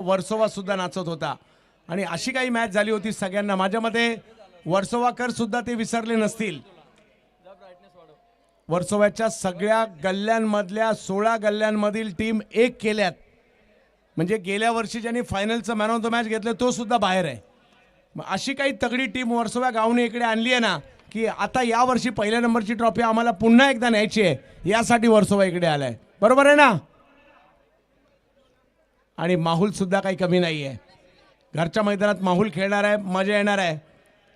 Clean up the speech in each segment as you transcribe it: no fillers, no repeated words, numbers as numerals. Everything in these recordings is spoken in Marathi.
वर्सोवा सुद्धा नाचत होता आणि अशी काही मॅच झाली होती सगळ्यांना. माझ्या मते वर्सोवाकर सुद्धा ते विसरले नसतील. वर्सोव्याच्या सगळ्या गल्ल्यांमधल्या 16 गल्ल्यांमधील टीम एक केल्यात. म्हणजे गेल्या वर्षी ज्यांनी फायनलचं मॅन ऑफ द मॅच घेतलं तो सुद्धा बाहेर आहे. मग अशी काही तगडी टीम वर्सोवा गावने इकडे आणली आहे ना की आता या वर्षी पहिल्या नंबरची ट्रॉफी आम्हाला पुन्हा एकदा न्यायची आहे, यासाठी वर्सोवा इकडे आलाय. बरोबर आहे ना? आणि माहुल सुद्धा काही कमी नाही आहे. घरच्या मैदानात माहुल खेळणार आहे, मजा येणार आहे.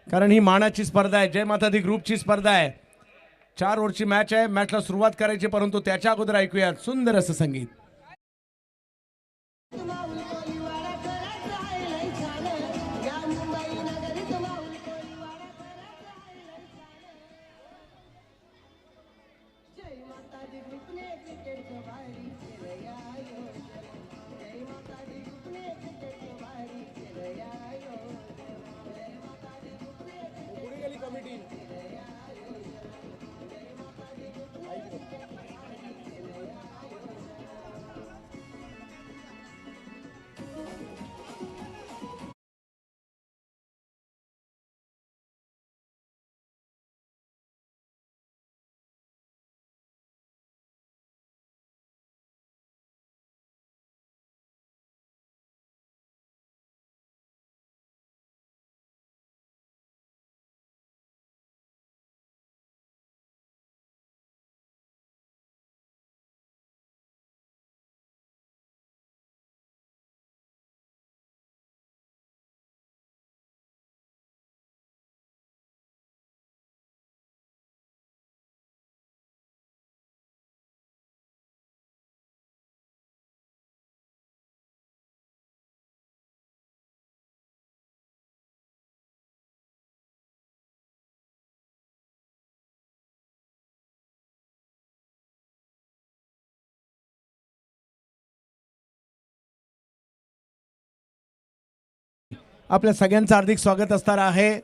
कारण ही मानाची स्पर्धा आहे, जय माता दी ग्रुपची स्पर्धा आहे. 4 ओव्हरची मॅच आहे. मॅचला सुरुवात करायची, परंतु त्याच्या अगोदर ऐकूयात सुंदर असं संगीत. आपल्या सगळ्यांचं हार्दिक स्वागत असणार आहे.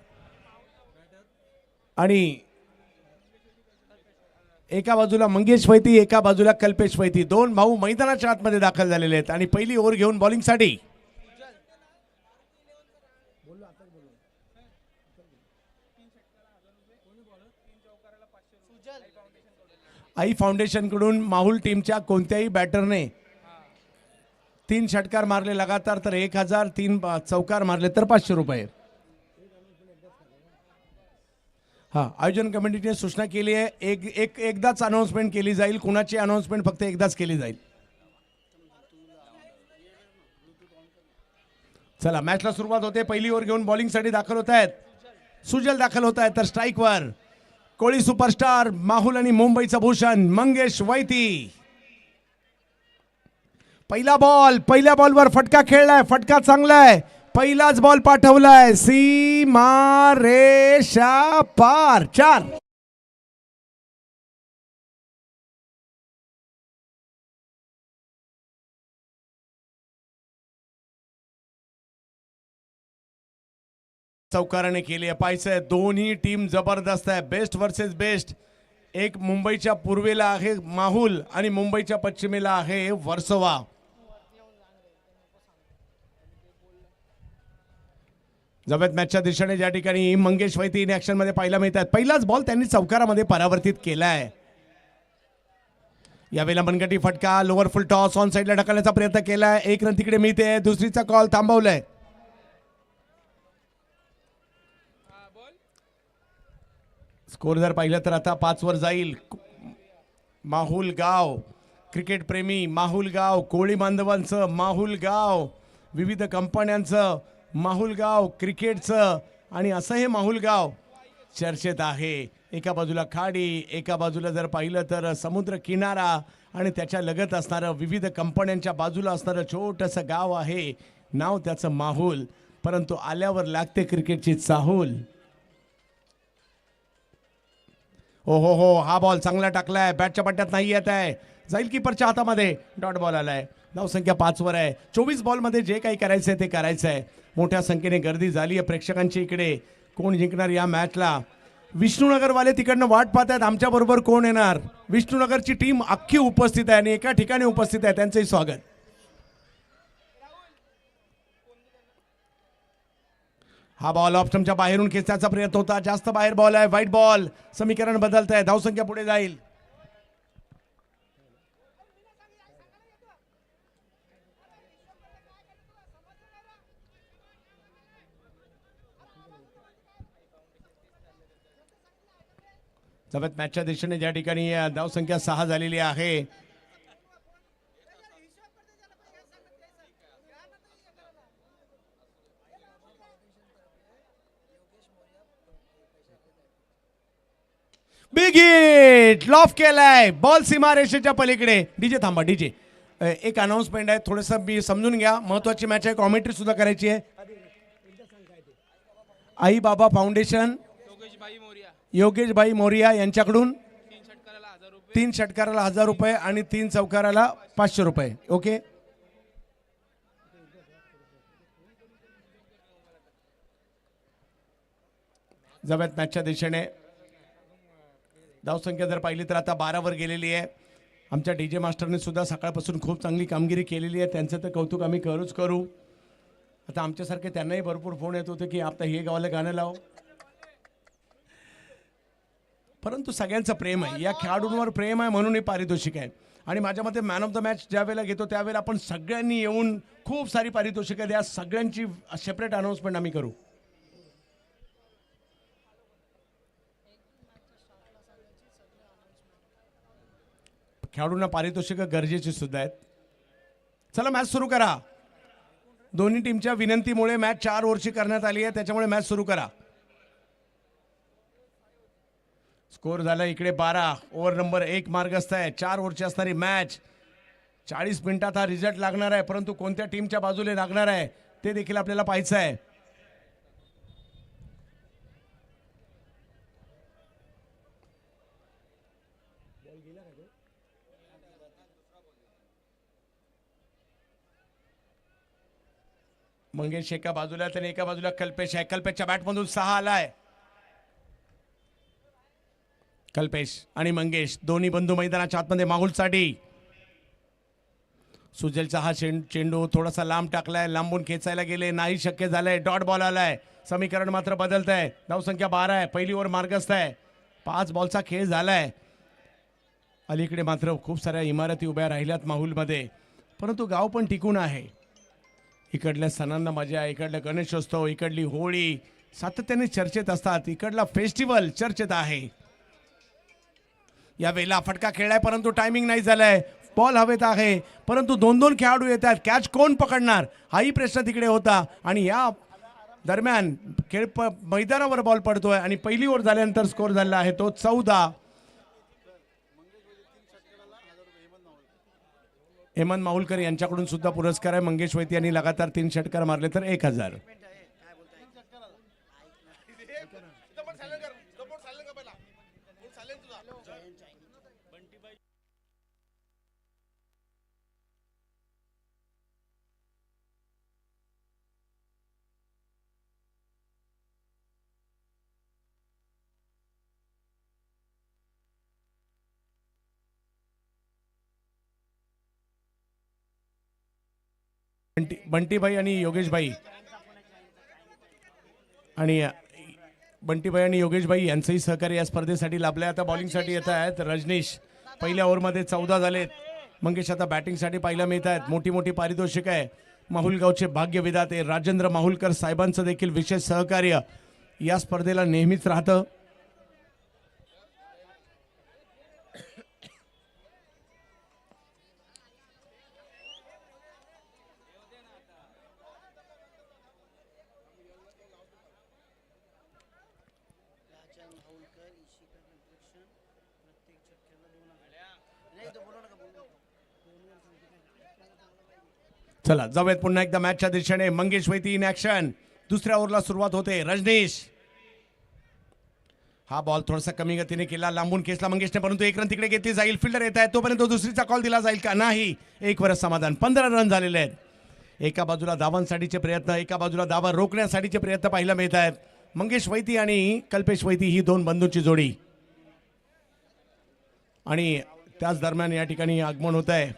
आणि एका बाजूला मंगेश वैती, एका बाजूला कल्पेश वैती, दोन भाऊ मैदानाच्या आतमध्ये दाखल झालेले आहेत. आणि पहिली ओव्हर घेऊन बॉलिंगसाठी आई फाउंडेशन कडून माहुल टीमच्या कोणत्याही बॅटरने 3 षटकार मारले लगातार तर 1000, 3 चौकार मारले तर 500 रुपये. हा, आयोजन कमिटीने सूचना केली आहे, एकदाच अनाउन्समेंट केली जाईल. कुणाची अनाउन्समेंट फक्त एकदाच केली जाईल. चला, मॅचला सुरुवात होते. पहिली ओव्हर घेऊन बॉलिंगसाठी दाखल होत आहेत सुजल, दाखल होत आहेत. तर स्ट्राईकवर कोळी सुपरस्टार माहुल आणि मुंबईचा भूषण मंगेश वैती. पहिला बॉल, पहिल्या बॉलवर फटका खेळलाय, फटका चांगला आहे. पहिलाच बॉल पाठवलाय, सीमा रेषा पार. 4. चौकाराने केली आहे. पाहायचंय दोन्ही टीम जबरदस्त आहे, बेस्ट वर्सेस बेस्ट. एक मुंबईच्या पूर्वेला आहे माहुल आणि मुंबईच्या पश्चिमेला आहे वर्सोवा. जवळ मॅचच्या दिशेने ज्या ठिकाणी मंगेश वैती इन ऍक्शन मध्ये पाहायला मिळतात. पहिलाच बॉल त्यांनी चौकारामध्ये परावर्तित केलाय. यावेळेला मनगटी फटका, लोअर फुल टॉस ऑन साइडला ढकलण्याचा प्रयत्न केलाय. 1 रन तिकडे मिळते. दुसरीचा कॉल थांबवलाय. स्कोर जर पाहिलं तर आता 5 वर जाईल. माहुल गाव क्रिकेट प्रेमी, माहुल गाव कोळी बांधवांचं, माहुल गाव विविध कंपन्यांचं, माहुल गाव क्रिकेटचं, आणि असं हे माहुल गाव चर्चेत आहे. एका बाजूला खाडी, एका बाजूला जर पाहिलं तर समुद्र किनारा आणि त्याच्या लगत असणारं विविध कंपन्यांच्या बाजूला असणारं छोटंसं गाव आहे. नाव त्याचं माहुल, परंतु आल्यावर लागते क्रिकेटची चाहूल. हो हो हो, हा बॉल चांगला टाकलाय, बॅटच्या पट्ट्यात नाही येत आहे, जाईल कीपरच्या हातामध्ये. डॉट बॉल आलाय. धावसंख्या 5 वर आहे. 24 बॉलमध्ये जे काही करायचंय ते करायचं आहे. मोठ्या संख्येने गर्दी झाली आहे प्रेक्षकांची इकडे. कोण जिंकणार या मॅचला? विष्णुनगरवाले तिकडनं वाट पाहत आहेत आमच्या बरोबर कोण येणार. विष्णुनगरची टीम अख्खी उपस्थित आहे आणि एका ठिकाणी उपस्थित आहे. त्यांचंही स्वागत. हा बॉल ऑप्शनच्या बाहेरून खेचण्याचा प्रयत्न होता, जास्त बाहेर बॉल आहे, वाईट बॉल. समीकरण बदलत आहे, धावसंख्या पुढे जाईल. जवळ मॅचच्या दिशेने ज्या ठिकाणी धावसंख्या 6 झालेली आहे. बिग हिट लॉफ केलाय, बॉल सीमारेषेच्या पलीकडे. डीजे थांबा, डीजे. एक अनाउन्समेंट आहे, थोडंसं मी समजून घ्या. महत्वाची मॅच आहे, कॉमेंट्री सुद्धा करायची आहे. आई बाबा फाउंडेशन योगेश भाई मोरिया यांच्याकडून 3 षटकाराला 1000 रुपये आणि 3 चौकाराला 500 रुपये. ओके. जवळ मॅचच्या दिशेने धावसंख्या जर पाहिली तर आता 12 वर गेलेली आहे. आमच्या डीजे मास्टरने सुद्धा सकाळपासून खूप चांगली कामगिरी केलेली आहे, त्यांचं तर कौतुक आम्ही करू. आता आमच्यासारखे त्यांनाही भरपूर फोन येत होते की आता हे गावाला गाणं लाव. परंतु सगळ्यांचं प्रेम आहे, या खेळाडूंवर प्रेम आहे म्हणून हे पारितोषिक आहे. आणि माझ्या मते मॅन ऑफ द मॅच ज्या वेळेला घेतो त्यावेळेला आपण सगळ्यांनी येऊन खूप सारी पारितोषिकं द्या. सगळ्यांची सेपरेट अनाउन्समेंट आम्ही करू. खेळाडूंना पारितोषिकं गरजेची सुद्धा आहेत. चला मॅच सुरू करा. दोन्ही टीमच्या विनंतीमुळे मॅच 4 ओव्हरची करण्यात आली आहे, त्याच्यामुळे मॅच सुरू करा. स्कोर झाला इकडे 12. ओव्हर नंबर 1 मार्गस्थ आहे. 4 ओव्हरची असणारी मॅच. 40 मिनिटात हा रिझल्ट लागणार आहे, परंतु कोणत्या टीमच्या बाजूने लागणार आहे ते देखील आपल्याला पाहायचं आहे. मंगेश एका बाजूला तर एका बाजूला कल्पेश आहे. कल्पेशच्या बॅटमधून 6 आलाय. कल्पेश आणि मंगेश दोन्ही बंधू मैदानाच्या आतमध्ये माहुलसाठी. सुजलचा हा चेंडू थोडासा लांब टाकलाय, लांबून खेचायला गेले, नाही शक्य झालंय. डॉट बॉल आलाय. समीकरण मात्र बदलत आहे. धावसंख्या 12 आहे. पहिली ओव्हर मार्गस्थ आहे. 5 बॉलचा खेळ झालाय. अलीकडे मात्र खूप साऱ्या इमारती उभ्या राहिल्यात माहुलमध्ये, परंतु गाव पण टिकून आहे. इकडल्या सणांना मजा, इकडल्या गणेशोत्सव, इकडली होळी सातत्याने चर्चेत असतात. इकडला फेस्टिवल चर्चेत आहे. या वेळेला फटका खेळलाय, परंतु टायमिंग नाही झालाय. बॉल हवेत आहे, परंतु 2-2 खेळाडू येतात. कॅच कोण पकडणार हाही प्रश्न तिकडे होता. आणि या दरम्यान खेळ मैदानावर बॉल पडतोय आणि पहिली ओव्हर झाल्यानंतर स्कोर झाला आहे तो 14. हेमंत माहुलकर यांच्याकडून सुद्धा पुरस्कार आहे. मंगेश वैती यांनी लगातार 3 षटकार मारले तर 1000. बंटीभाई आणि योगेशभाई आणि बंटीभाई आणि योगेशभाई यांचंही सहकार्य या स्पर्धेसाठी लाभलंय. आता बॉलिंगसाठी येत आहेत रजनीश. पहिल्या ओव्हरमध्ये 14 झालेत. मंगेश आता बॅटिंगसाठी पाहायला मिळत आहेत. मोठी मोठी पारितोषिक आहे. माहुलगावचे भाग्य विधाते राजेंद्र माहुलकर साहेबांचं देखील विशेष सहकार्य या स्पर्धेला नेहमीच राहतं. चला जाऊयात पुन्हा एकदा मॅचच्या दिशेने. मंगेश वैती इन ऍक्शन. दुसऱ्या ओव्हरला सुरुवात होते. रजनीश हा बॉल थोडासा कमी गतीने केला, लांबून खेचला मंगेशने, परंतु 1 रन तिकडे घेतली जाईल. फिल्डर येत आहे तोपर्यंत दुसरीचा कॉल दिला जाईल का? नाही. 1 वर समाधान. 15 रन झालेले आहेत. एका बाजूला धावांसाठीचे प्रयत्न, एका बाजूला धावा रोखण्यासाठीचे प्रयत्न पाहायला मिळत आहेत. मंगेश वैती आणि कल्पेश वैती ही 2 बंधूंची जोडी. आणि त्याच दरम्यान या ठिकाणी आगमन होत आहे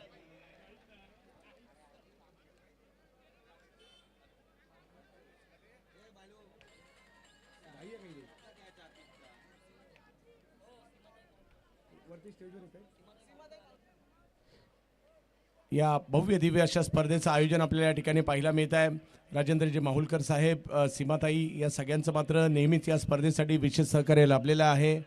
या भव्य दिव्य अशा स्पर्धेचं आयोजन आपल्याला या ठिकाणी पाहायला मिळत आहे. राजेंद्रजी माहुलकर साहेब, सीमाताई या सगळ्यांचं मात्र नेहमीच या स्पर्धेसाठी विशेष सहकार्य लाभलेलं आहे.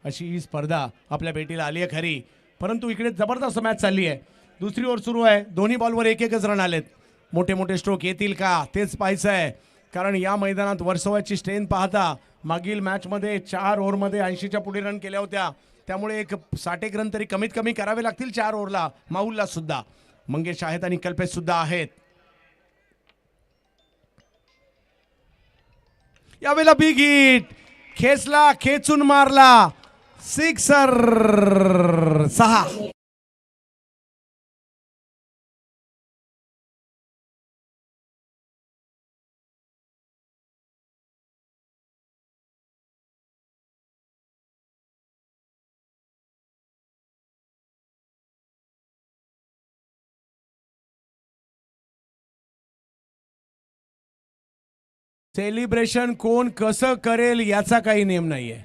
अशी ही स्पर्धा आपल्या भेटीला आली आहे खरी, परंतु इकडे जबरदस्त मॅच चालली आहे. दुसरी ओव्हर सुरू आहे. दोन्ही बॉलवर एक एकच रन आलेत. मोठे मोठे स्ट्रोक येतील का तेच पाहायचं आहे, कारण या मैदानात वर्सोवाची स्ट्रेंथ पाहता मागील मॅचमध्ये 4 ओव्हरमध्ये 80च्या पुढे रन केल्या होत्या. त्यामुळे एक 60 रन तरी कमीत कमी करावे लागतील 4 ओव्हरला. माहुलला सुद्धा मंगेश आहेत आणि कल्पेश सुद्धा आहेत. यावेळेला बिग हिट, खेचला, खेचून मारला, सिक्सर, 6. सेलिब्रेशन कोण कसं करेल याचा काही नियम नाहीये.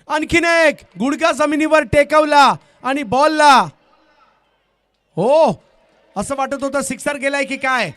आणखीन एक गुडघा जमिनीवर टेकवला आणि बॉलला, हो असं वाटत होतं सिक्सर गेलाय की काय.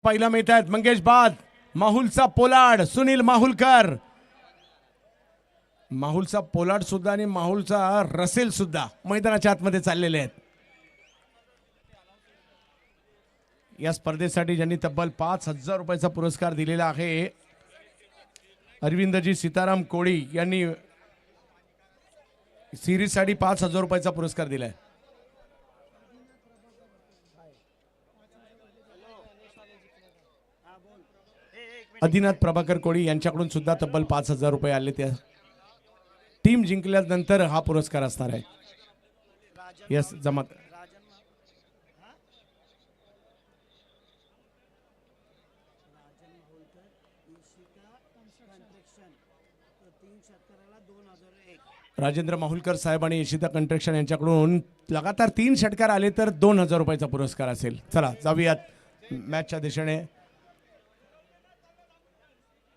पहिला मिळत आहेत मंगेश बाद, माहुलचा पोलाड सुनील माहुलकर. माहुलचा पोलाड सुद्धा आणि माहुलचा रसेल सुद्धा मैदानाच्या आतमध्ये चाललेले आहेत. या स्पर्धेसाठी ज्यांनी तब्बल 5,000 रुपयाचा पुरस्कार दिलेला आहे, अरविंदजी सीताराम कोळी यांनी सिरीजसाठी 5,000 रुपयाचा पुरस्कार दिलाय. आदिनाथ प्रभाकर कोळी यांच्याकडून सुद्धा तब्बल 5,000 रुपये आले. त्या टीम जिंकल्यानंतर हा पुरस्कार असणार आहे. यस जमात राजेंद्र माहुलकर साहेब आणि इशिता कंस्ट्रक्शन यांच्याकडून लगातार 3 षटकार आले तर 2,000 रुपयाचा पुरस्कार असेल. चला जाऊयात मॅचच्या दिशेने.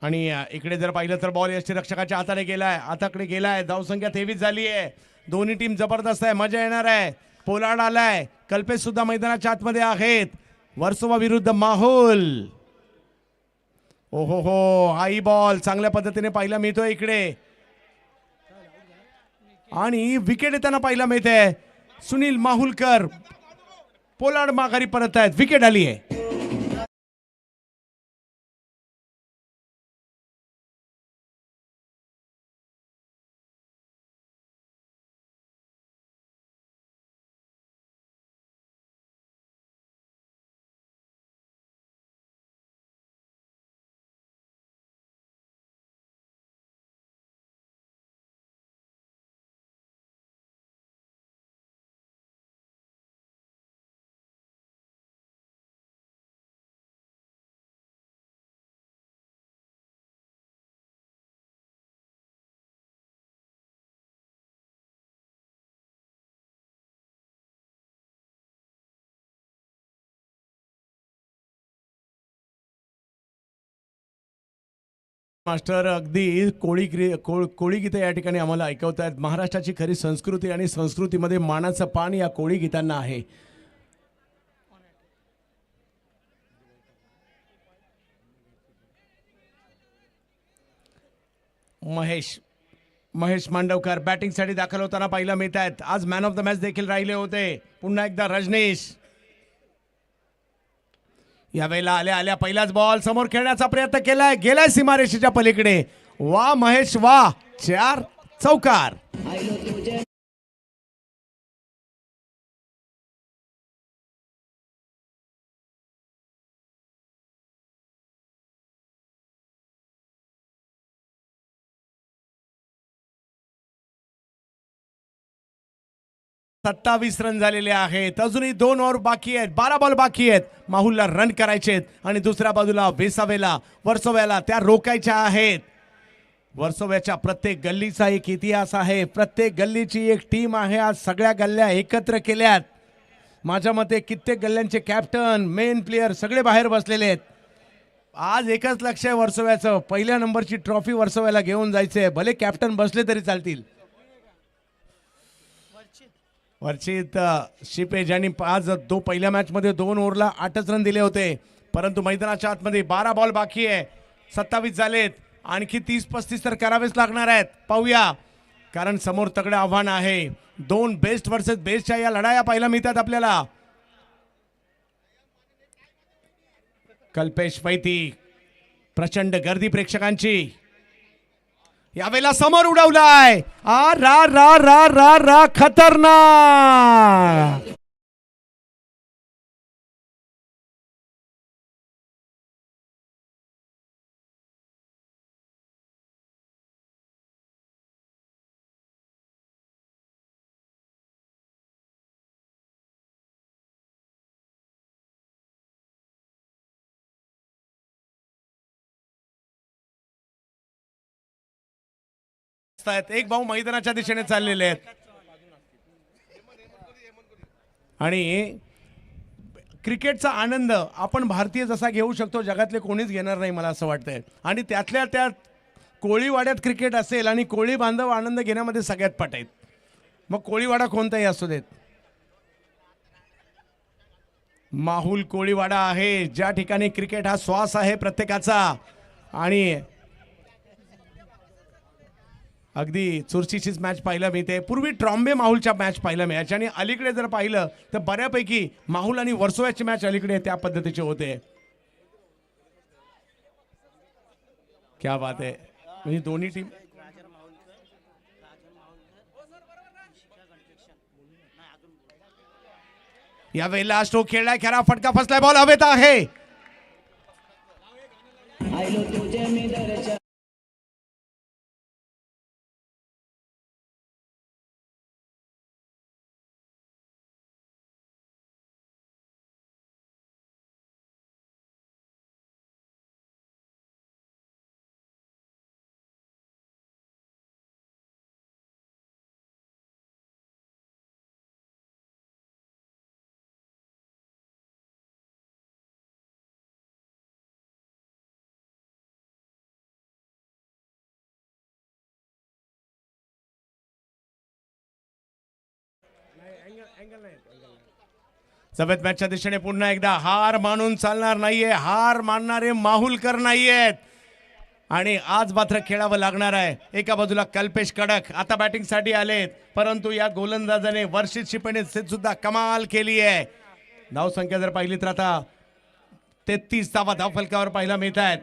आणि इकडे जर पाहिलं तर बॉल यष्टीरक्षकाच्या हाताने गेलाय, हाताकडे गेलाय. धावसंख्या 23 झाली आहे. दोन्ही टीम जबरदस्त आहे, मजा येणार आहे. पोलार्ड आलाय, कल्पेश सुद्धा मैदानाच्या आतमध्ये आहेत. वर्सोवा विरुद्ध माहुल. ओहो हो, हाई बॉल चांगल्या पद्धतीने पाहायला मिळतोय इकडे आणि विकेट येताना पाहायला मिळते. सुनील माहुलकर, पोलार्ड माघारी परत आहेत. विकेट आली आहे. मास्टर अगदी कोळी गीतं या ठिकाणी आम्हाला ऐकवत आहेत. महाराष्ट्राची खरी संस्कृती आणि संस्कृतीमध्ये मानाचं पान या कोळी गीतांना आहे. महेश मांडवकर बॅटिंगसाठी दाखल होताना पाहायला मिळत आहेत. आज मॅन ऑफ द मॅच देखील राहिले होते. पुन्हा एकदा रजनीश. यावेळेला आल्या आल्या पहिलाच बॉल समोर खेळण्याचा प्रयत्न केलाय, गेलाय सीमारेषेच्या पलीकडे. वा महेश वा, 4 चौकार. 27 रन झालेले आहेत. अजूनही 2 ओव्हर बाकी आहेत. 12 बॉल बाकी आहेत. माहुलला रन करायचे आहेत आणि दुसऱ्या बाजूला वेसावेला वर्सोव्याला त्या रोकायच्या आहेत. वर्सोव्याच्या प्रत्येक गल्लीचा एक इतिहास आहे. प्रत्येक गल्लीची एक टीम आहे. आज सगळ्या गल्ल्या एकत्र केल्यात. माझ्या मते कित्येक गल्ल्यांचे कॅप्टन मेन प्लेयर सगळे बाहेर बसलेले आहेत. आज एकच लक्ष आहे वर्सोव्याचं, पहिल्या नंबरची ट्रॉफी वर्सोव्याला घेऊन जायचंय. भले कॅप्टन बसले तरी चालतील. वर्षित शिपे ज्यांनी आज पहिल्या मॅच मध्ये 2 ओव्हरला 8च रन दिले होते, परंतु मैदानाच्या आतमध्ये 12 बॉल बाकी आहे. 27 झालेत. आणखी 30-35 तर करावेच लागणार आहेत. पाहूया, कारण समोर तगडं आव्हान आहे. 2 बेस्ट वर्सेस बेस्टच्या या लढाया पाहायला मिळतात आपल्याला. कल्पेश वैती, प्रचंड गर्दी प्रेक्षकांची. यावेळेला समोर उडवलाय. आ रा रा रा रा रा खतरनाक. एक भाऊ मैदानाच्या दिशेने चाललेले आहेत आणि क्रिकेटचा आनंद आपण भारतीय जसा घेऊ शकतो जगातले कोणीच घेणार नाही मला असं वाटतंय. आणि त्यातल्या त्यात कोळीवाड्यात क्रिकेट असेल आणि कोळी बांधव आनंद घेण्यामध्ये सगळ्यात पट आहेत. मग कोळीवाडा कोणताही असू देत. माहुल कोळीवाडा आहे ज्या ठिकाणी क्रिकेट हा श्वास आहे प्रत्येकाचा. आणि अगदी चुरशीचीच मॅच पाहायला मिळते. पूर्वी ट्रॉम्बे माहुलच्या मॅच पाहायला मिळायच्या आणि अलीकडे जर पाहिलं तर बऱ्यापैकी माहुल आणि वर्सोव्याची मॅच अलीकडे त्या पद्धतीचे होते. क्या बात आहे. म्हणजे दोन्ही टीम यावेळेला स्ट्रोक खेळलाय. खरा फटका फसलाय. बॉल हवेत आहे. सफेद मॅचच्या दिशेने पुन्हा एकदा हार मानून चालणार नाहीये. हार मानणारे माहुलकर नाहीयेत आणि आज मात्र खेळावं लागणार आहे. एका बाजूला कल्पेश कडक आता बॅटिंग साठी आलेत, परंतु या गोलंदाजाने वर्षित शिपेने सुद्धा कमाल केली आहे. धाव संख्या जर पाहिली तर आता 33 धावा धाव फलकावर पाहायला मिळत आहेत.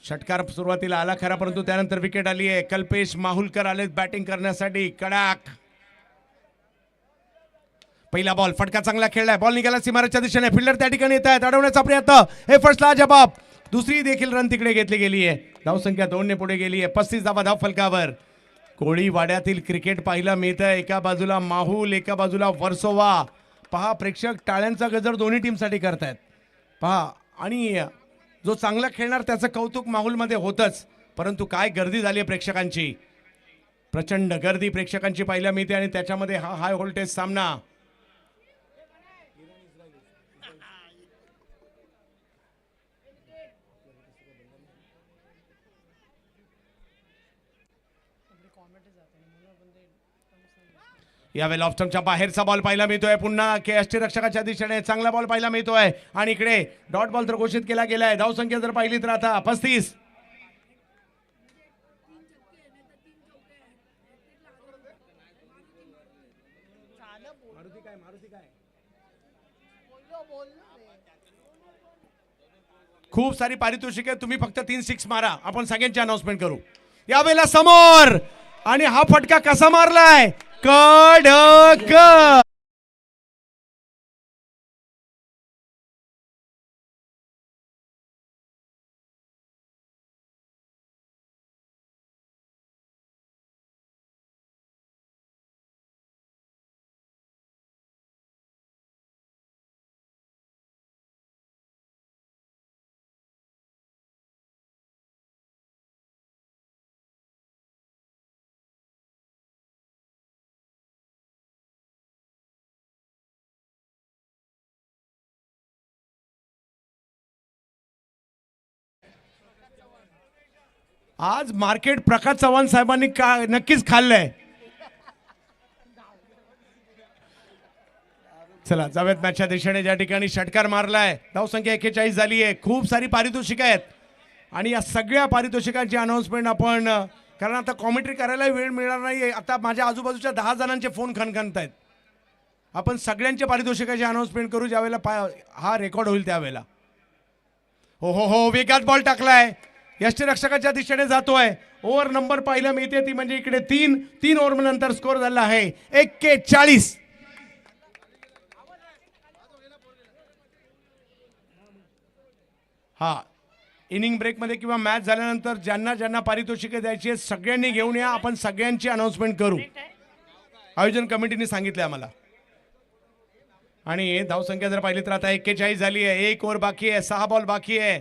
षटकार सुरुवातीला आला खरा, परंतु त्यानंतर विकेट आली आहे. कल्पेश माहुलकर आलेत बॅटिंग करण्यासाठी. कडक पहिला बॉल, फटका चांगला खेळलाय. बॉल निघाला सीमारेच्या दिशेने. फिल्डर त्या ठिकाणी येत आहेत. अडवण्याचा प्रयत्न. हे फर्स्टला जबाब. दुसरी देखील रन तिकडे घेतली गेली आहे. धाव संख्या 2 ने पुढे गेली आहे. 35 धावा धाव फलकावर. कोळीवाड्यातील क्रिकेट पाहायला मिळतं. एका बाजूला माहुल, एका बाजूला वर्सोवा. पहा, प्रेक्षक टाळ्यांचा गजर दोन्ही टीमसाठी करतायत. पहा, आणि जो चांगला खेळणार त्याचं कौतुक माहुलमध्ये होतच, परंतु काय गर्दी झाली आहे प्रेक्षकांची. प्रचंड गर्दी प्रेक्षकांची पाहायला मिळते आणि त्याच्यामध्ये हा हाय व्होल्टेज सामना. यावेळेला ऑप्शनच्या बाहेरचा बॉल पाहायला मिळतोय. पुन्हा यष्टीरक्षकाच्या दिशेने चांगला बॉल पाहायला मिळतोय आणि इकडे डॉट बॉल तर घोषित केला गेलाय. धाव संख्या जर पाहिली तर आता 35. खूप सारी पारितोषिके, तुम्ही फक्त 3 6 मारा, आपण सगळ्यांची अनाउन्समेंट करू. यावेळेला समोर आणि हा फटका कसा मारलाय. कडक. आज मार्केट प्रकाश चव्हाण साहेबांनी नक्कीच खाल्लंय. चला जाऊयात मॅचच्या दिशेने. ज्या ठिकाणी षटकार मारलाय, धावसंख्या 41 झाली आहे. खूप सारी पारितोषिक आहेत आणि या सगळ्या पारितोषिकांची अनाउन्समेंट आपण, कारण आता कॉमेंट्री करायला वेळ मिळणार नाही. आता माझ्या आजूबाजूच्या 10 जणांचे फोन खणखणत आहेत. आपण सगळ्यांच्या पारितोषिकाची अनाउन्समेंट करू ज्यावेळेला हा रेकॉर्ड होईल त्यावेळेला. हो हो हो, वेगात बॉल टाकलाय, यष्टीरक्षकाच्या दिशेने जातोय. ओव्हर नंबर पाहायला मिळते ती म्हणजे इकडे 3 ओव्हर नंतर स्कोर झाला आहे 41. हा इनिंग ब्रेकमध्ये किंवा मॅच झाल्यानंतर ज्यांना ज्यांना पारितोषिके द्यायची आहेत सगळ्यांनी घेऊन या. आपण सगळ्यांची अनाउन्समेंट करू, आयोजन कमिटीने सांगितले आम्हाला. आणि धावसंख्या जर पाहिली तर आता 41 झाली आहे. 1 ओव्हर बाकी आहे, 6 बॉल बाकी आहे.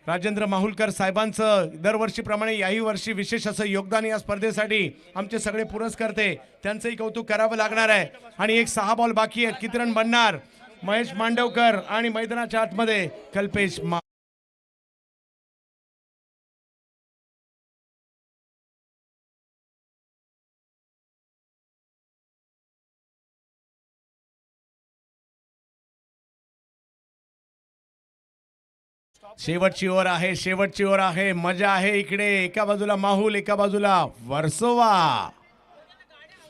राजेंद्र माहुलकर साहेबांचं दरवर्षीप्रमाणे याही वर्षी विशेष असं योगदान या स्पर्धेसाठी आमचे सगळे पुरस्कर्ते, त्यांचंही कौतुक करावं लागणार आहे. आणि 6 बॉल बाकी आहेत. किती रन बनणार? महेश मांडवकर आणि मैदानाच्या आतमध्ये कल्पेश शेवटची ओव्हर आहे, शेवटची ओव्हर आहे. मजा आहे इकडे. एका बाजूला माहुल, एका बाजूला वर्सोवा.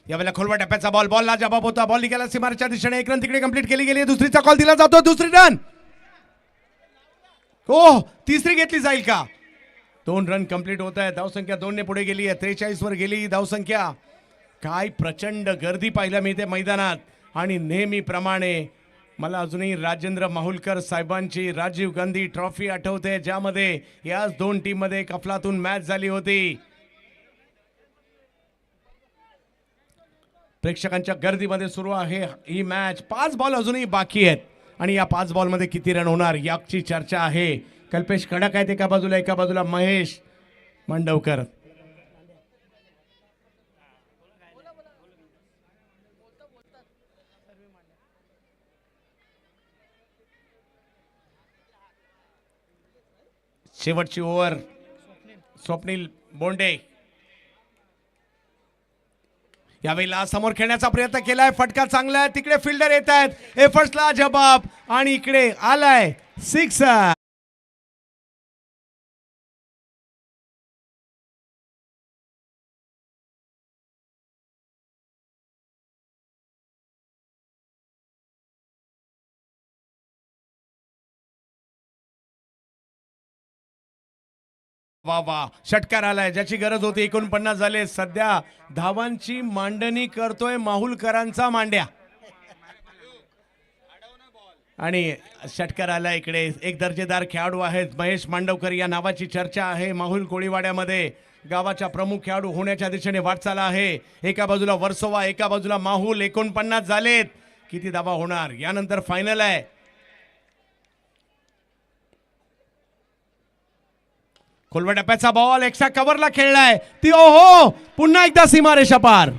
यावेळेला खोलवा टप्प्याचा बॉलला जबाब होता. बॉल निघाला सीमारेच्या दिशेने. 1 रन तिकडे कंप्लीट केली गेली. दुसरीचा कॉल दिला जातो. दुसरी रन, हो तिसरी घेतली जाईल का? 2 रन कंप्लीट होत आहे. धावसंख्या 2 ने पुढे गेली आहे. 43 वर गेली धावसंख्या. काय प्रचंड गर्दी पाहायला मिळते मैदानात. आणि नेहमीप्रमाणे मला अजूनही राजेंद्र माहुलकर साहेबांची राजीव गांधी ट्रॉफी आठवते, ज्यामध्ये याच 2 टीम मध्ये एक अफलातून मॅच झाली होती. प्रेक्षकांच्या गर्दीमध्ये सुरू आहे ही मॅच. 5 बॉल अजूनही बाकी आहेत आणि या 5 बॉल मध्ये किती रन होणार याची चर्चा आहे. कल्पेश कडक आहेत एका बाजूला, एका बाजूला महेश मांडवकर. शेवटची ओव्हर. स्वप्नील बोंडे यावेळेला समोर खेळण्याचा प्रयत्न केलाय. फटका चांगला आहे. तिकडे फिल्डर येत आहेत. एफर्ट्सला जबाब आणि इकडे आलाय 6. वा वा, षटकार आलाय ज्याची गरज होती. 49 झाले. सध्या धावांची मांडणी करतोय माहुलकरांचा मांड्या आणि षटकार आला इकडे. एक दर्जेदार खेळाडू आहेत महेश मांडवकर या नावाची चर्चा आहे माहुल कोळीवाड्यामध्ये. गावाच्या प्रमुख खेळाडू होण्याच्या दिशेने वाटचाल आहे. एका बाजूला वर्सोवा, एका बाजूला माहुल. 49 झालेत. किती धावा होणार यानंतर फायनल आहे. खोलवा टप्प्याचा बॉल एक्स्ट्रा कव्हरला खेळलाय ती. ओहो, पुन्हा एकदा सीमारेषा पार.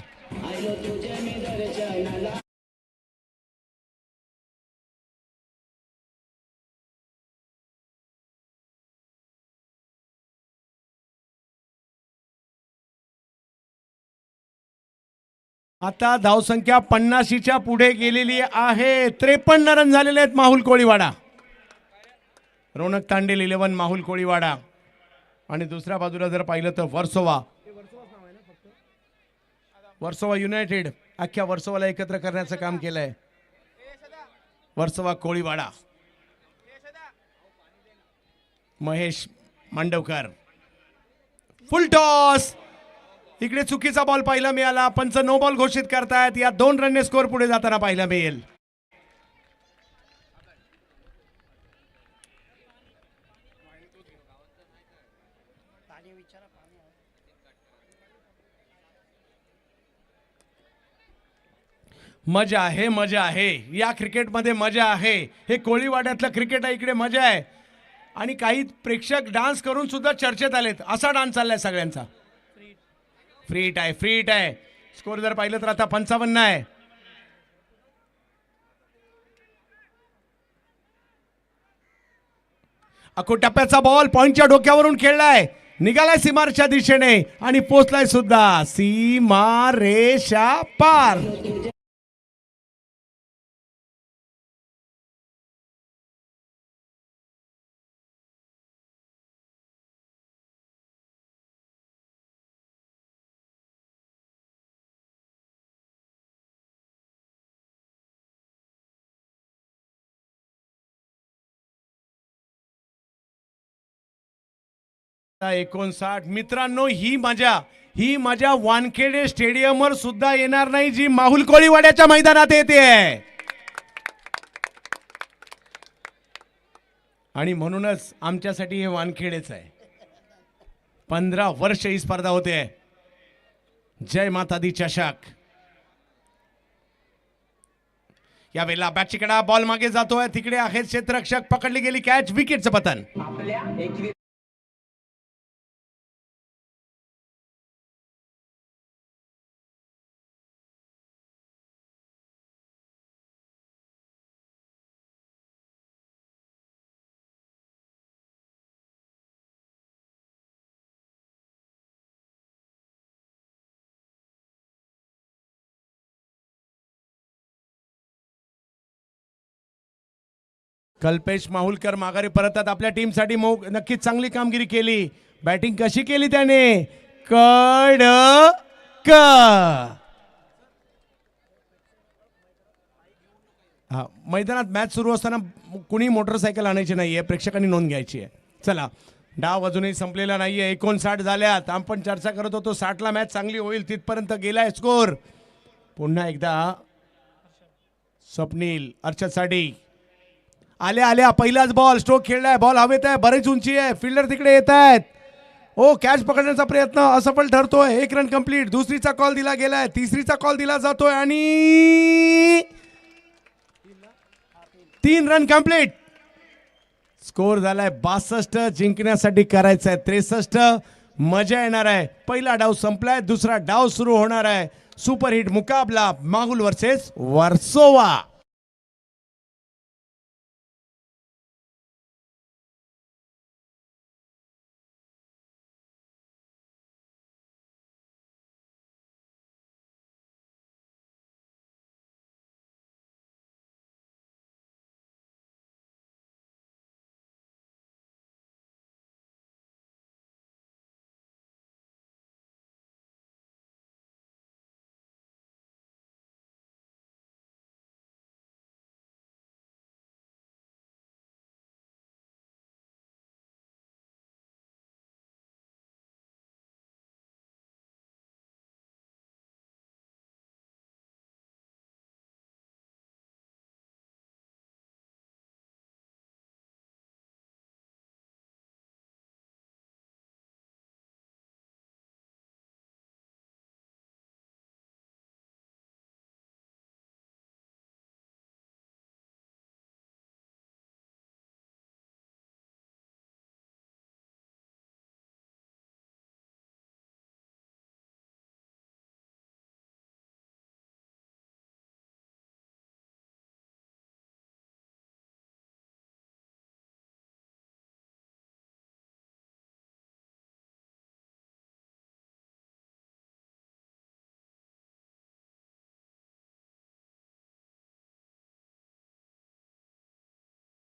आता धावसंख्या 50च्या पुढे गेलेली आहे. 53 रन झालेले आहेत माहुल कोळीवाडा. रोनक तांडेल 11 माहुल कोळीवाडा. आणि दुसऱ्या बाजूला जर पाहिलं तर वर्सोवा युनायटेड अख्ख्या वर्सोवाला एकत्र करण्याचं काम केलंय. वर्सोवा कोळीवाडा. Mahesh Mandavkar full toss. इकडे चुकीचा बॉल पाहायला मिळाला. पंच नो बॉल घोषित करतायत. या 2 रनने स्कोर पुढे जाताना पाहायला मिळेल. मजा आहे, मजा आहे या क्रिकेटमध्ये. मजा आहे. हे कोळीवाड्यातलं क्रिकेट आहे. इकडे मजा आहे. आणि काही प्रेक्षक डान्स करून सुद्धा चर्चेत आलेत. असा डान्स चाललाय सगळ्यांचा. फ्रीट आहे, फ्रीट आहे. स्कोर जर पाहिलं तर आता 55 आहे. अको टप्प्याचा बॉल पॉइंटच्या डोक्यावरून खेळलाय. निघालाय सीमारेच्या दिशेने आणि पोचलाय सुद्धा सीमारेषा पार. आता 59. मित्रांनो, ही मजा वानखेडे स्टेडियमवर सुद्धा येणार नाही, जी माहुल कोळीवाड्याच्या मैदानात येते. आणि म्हणूनच आमच्यासाठी हे वानखेडेच आहे. 15 वर्ष ही स्पर्धा होते. जय माता दी चषक. यावेळेला बॅटचीकडा बॉल मागे जातोय, तिकडे आहे क्षेत्ररक्षक, पकडली गेली कॅच, विकेटचं पतन. कल्पेश माहुलकर माघारी परततात आपल्या टीमसाठी. नक्कीच चांगली कामगिरी केली. बॅटिंग कशी केली त्याने, कडक. हा, मैदानात मॅच सुरू असताना कुणी मोटरसायकल आणायची नाहीये, प्रेक्षकांनी नोंद घ्यायची आहे. चला, डाव अजूनही संपलेला नाहीये. 59 झाल्यात. आपण चर्चा करत होतो 60ला मॅच चांगली होईल, तिथपर्यंत गेलाय स्कोर. पुन्हा एकदा स्वप्नील अर्चदसाठी आल्या आल्या पहिलाच बॉल, स्ट्रोक खेळलाय, बॉल हवेत आहे, बरेच उंची आहे, फिल्डर तिकडे येत आहेत. ओ, कॅच पकडण्याचा प्रयत्न असफल ठरतोय. 1 रन कंप्लीट. दुसरीचा कॉल दिला गेलाय, तिसरीचा कॉल दिला जातोय आणि 3 रन कंप्लीट. स्कोर झालाय 62. जिंकण्यासाठी करायचं आहे 63. मजा येणार आहे. पहिला डाव संपलाय, दुसरा डाव सुरू होणार आहे. सुपरहिट मुकाबला माहुल वर्सेस वर्सोवा.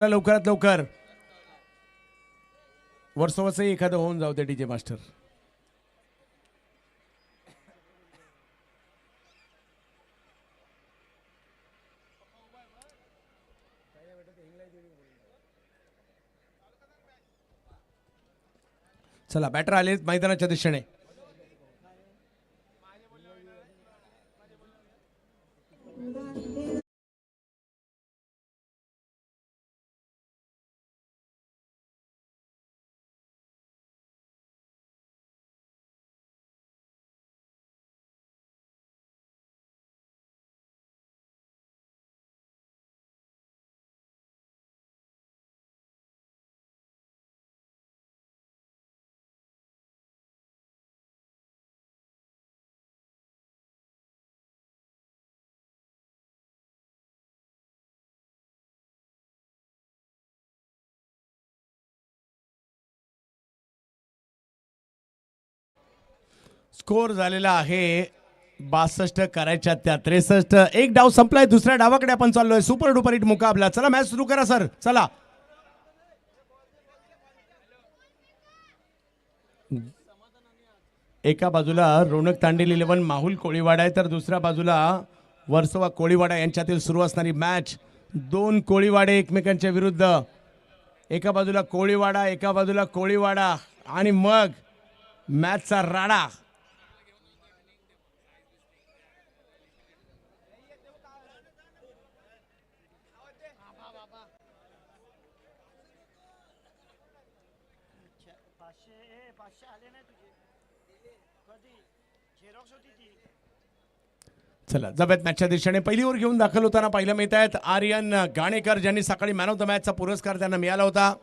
लवकरात लवकर वर्सोवाचंही एखादं होऊन जाऊ दे डीजे मास्टर. चला, बॅटर आले मैदानाच्या दिशेने. स्कोर झालेला आहे 62 करायच्या त्या 63. एक डाव संपलाय, दुसऱ्या डावाकडे आपण चाललोय. सुपर डुपर हिट मुकाबला. चला मॅच सुरू करा सर. चला एका बाजूला रोनक तांडेल 11 माहुल कोळीवाडा आहे, तर दुसऱ्या बाजूला वर्सोवा कोळीवाडा यांच्यातील सुरू असणारी मॅच. दोन कोळीवाडे एकमेकांच्या विरुद्ध. एका बाजूला कोळीवाडा, एका बाजूला कोळीवाडा, आणि मग मॅचचा राडा. चला जब्यात मॅचच्या दिशेने पहिली ओव्हर घेऊन दाखल होताना पाहायला मिळत आहेत आर्यन गाणेकर, ज्यांनी सकाळी मॅन ऑफ द मॅचचा पुरस्कार त्यांना मिळाला होता.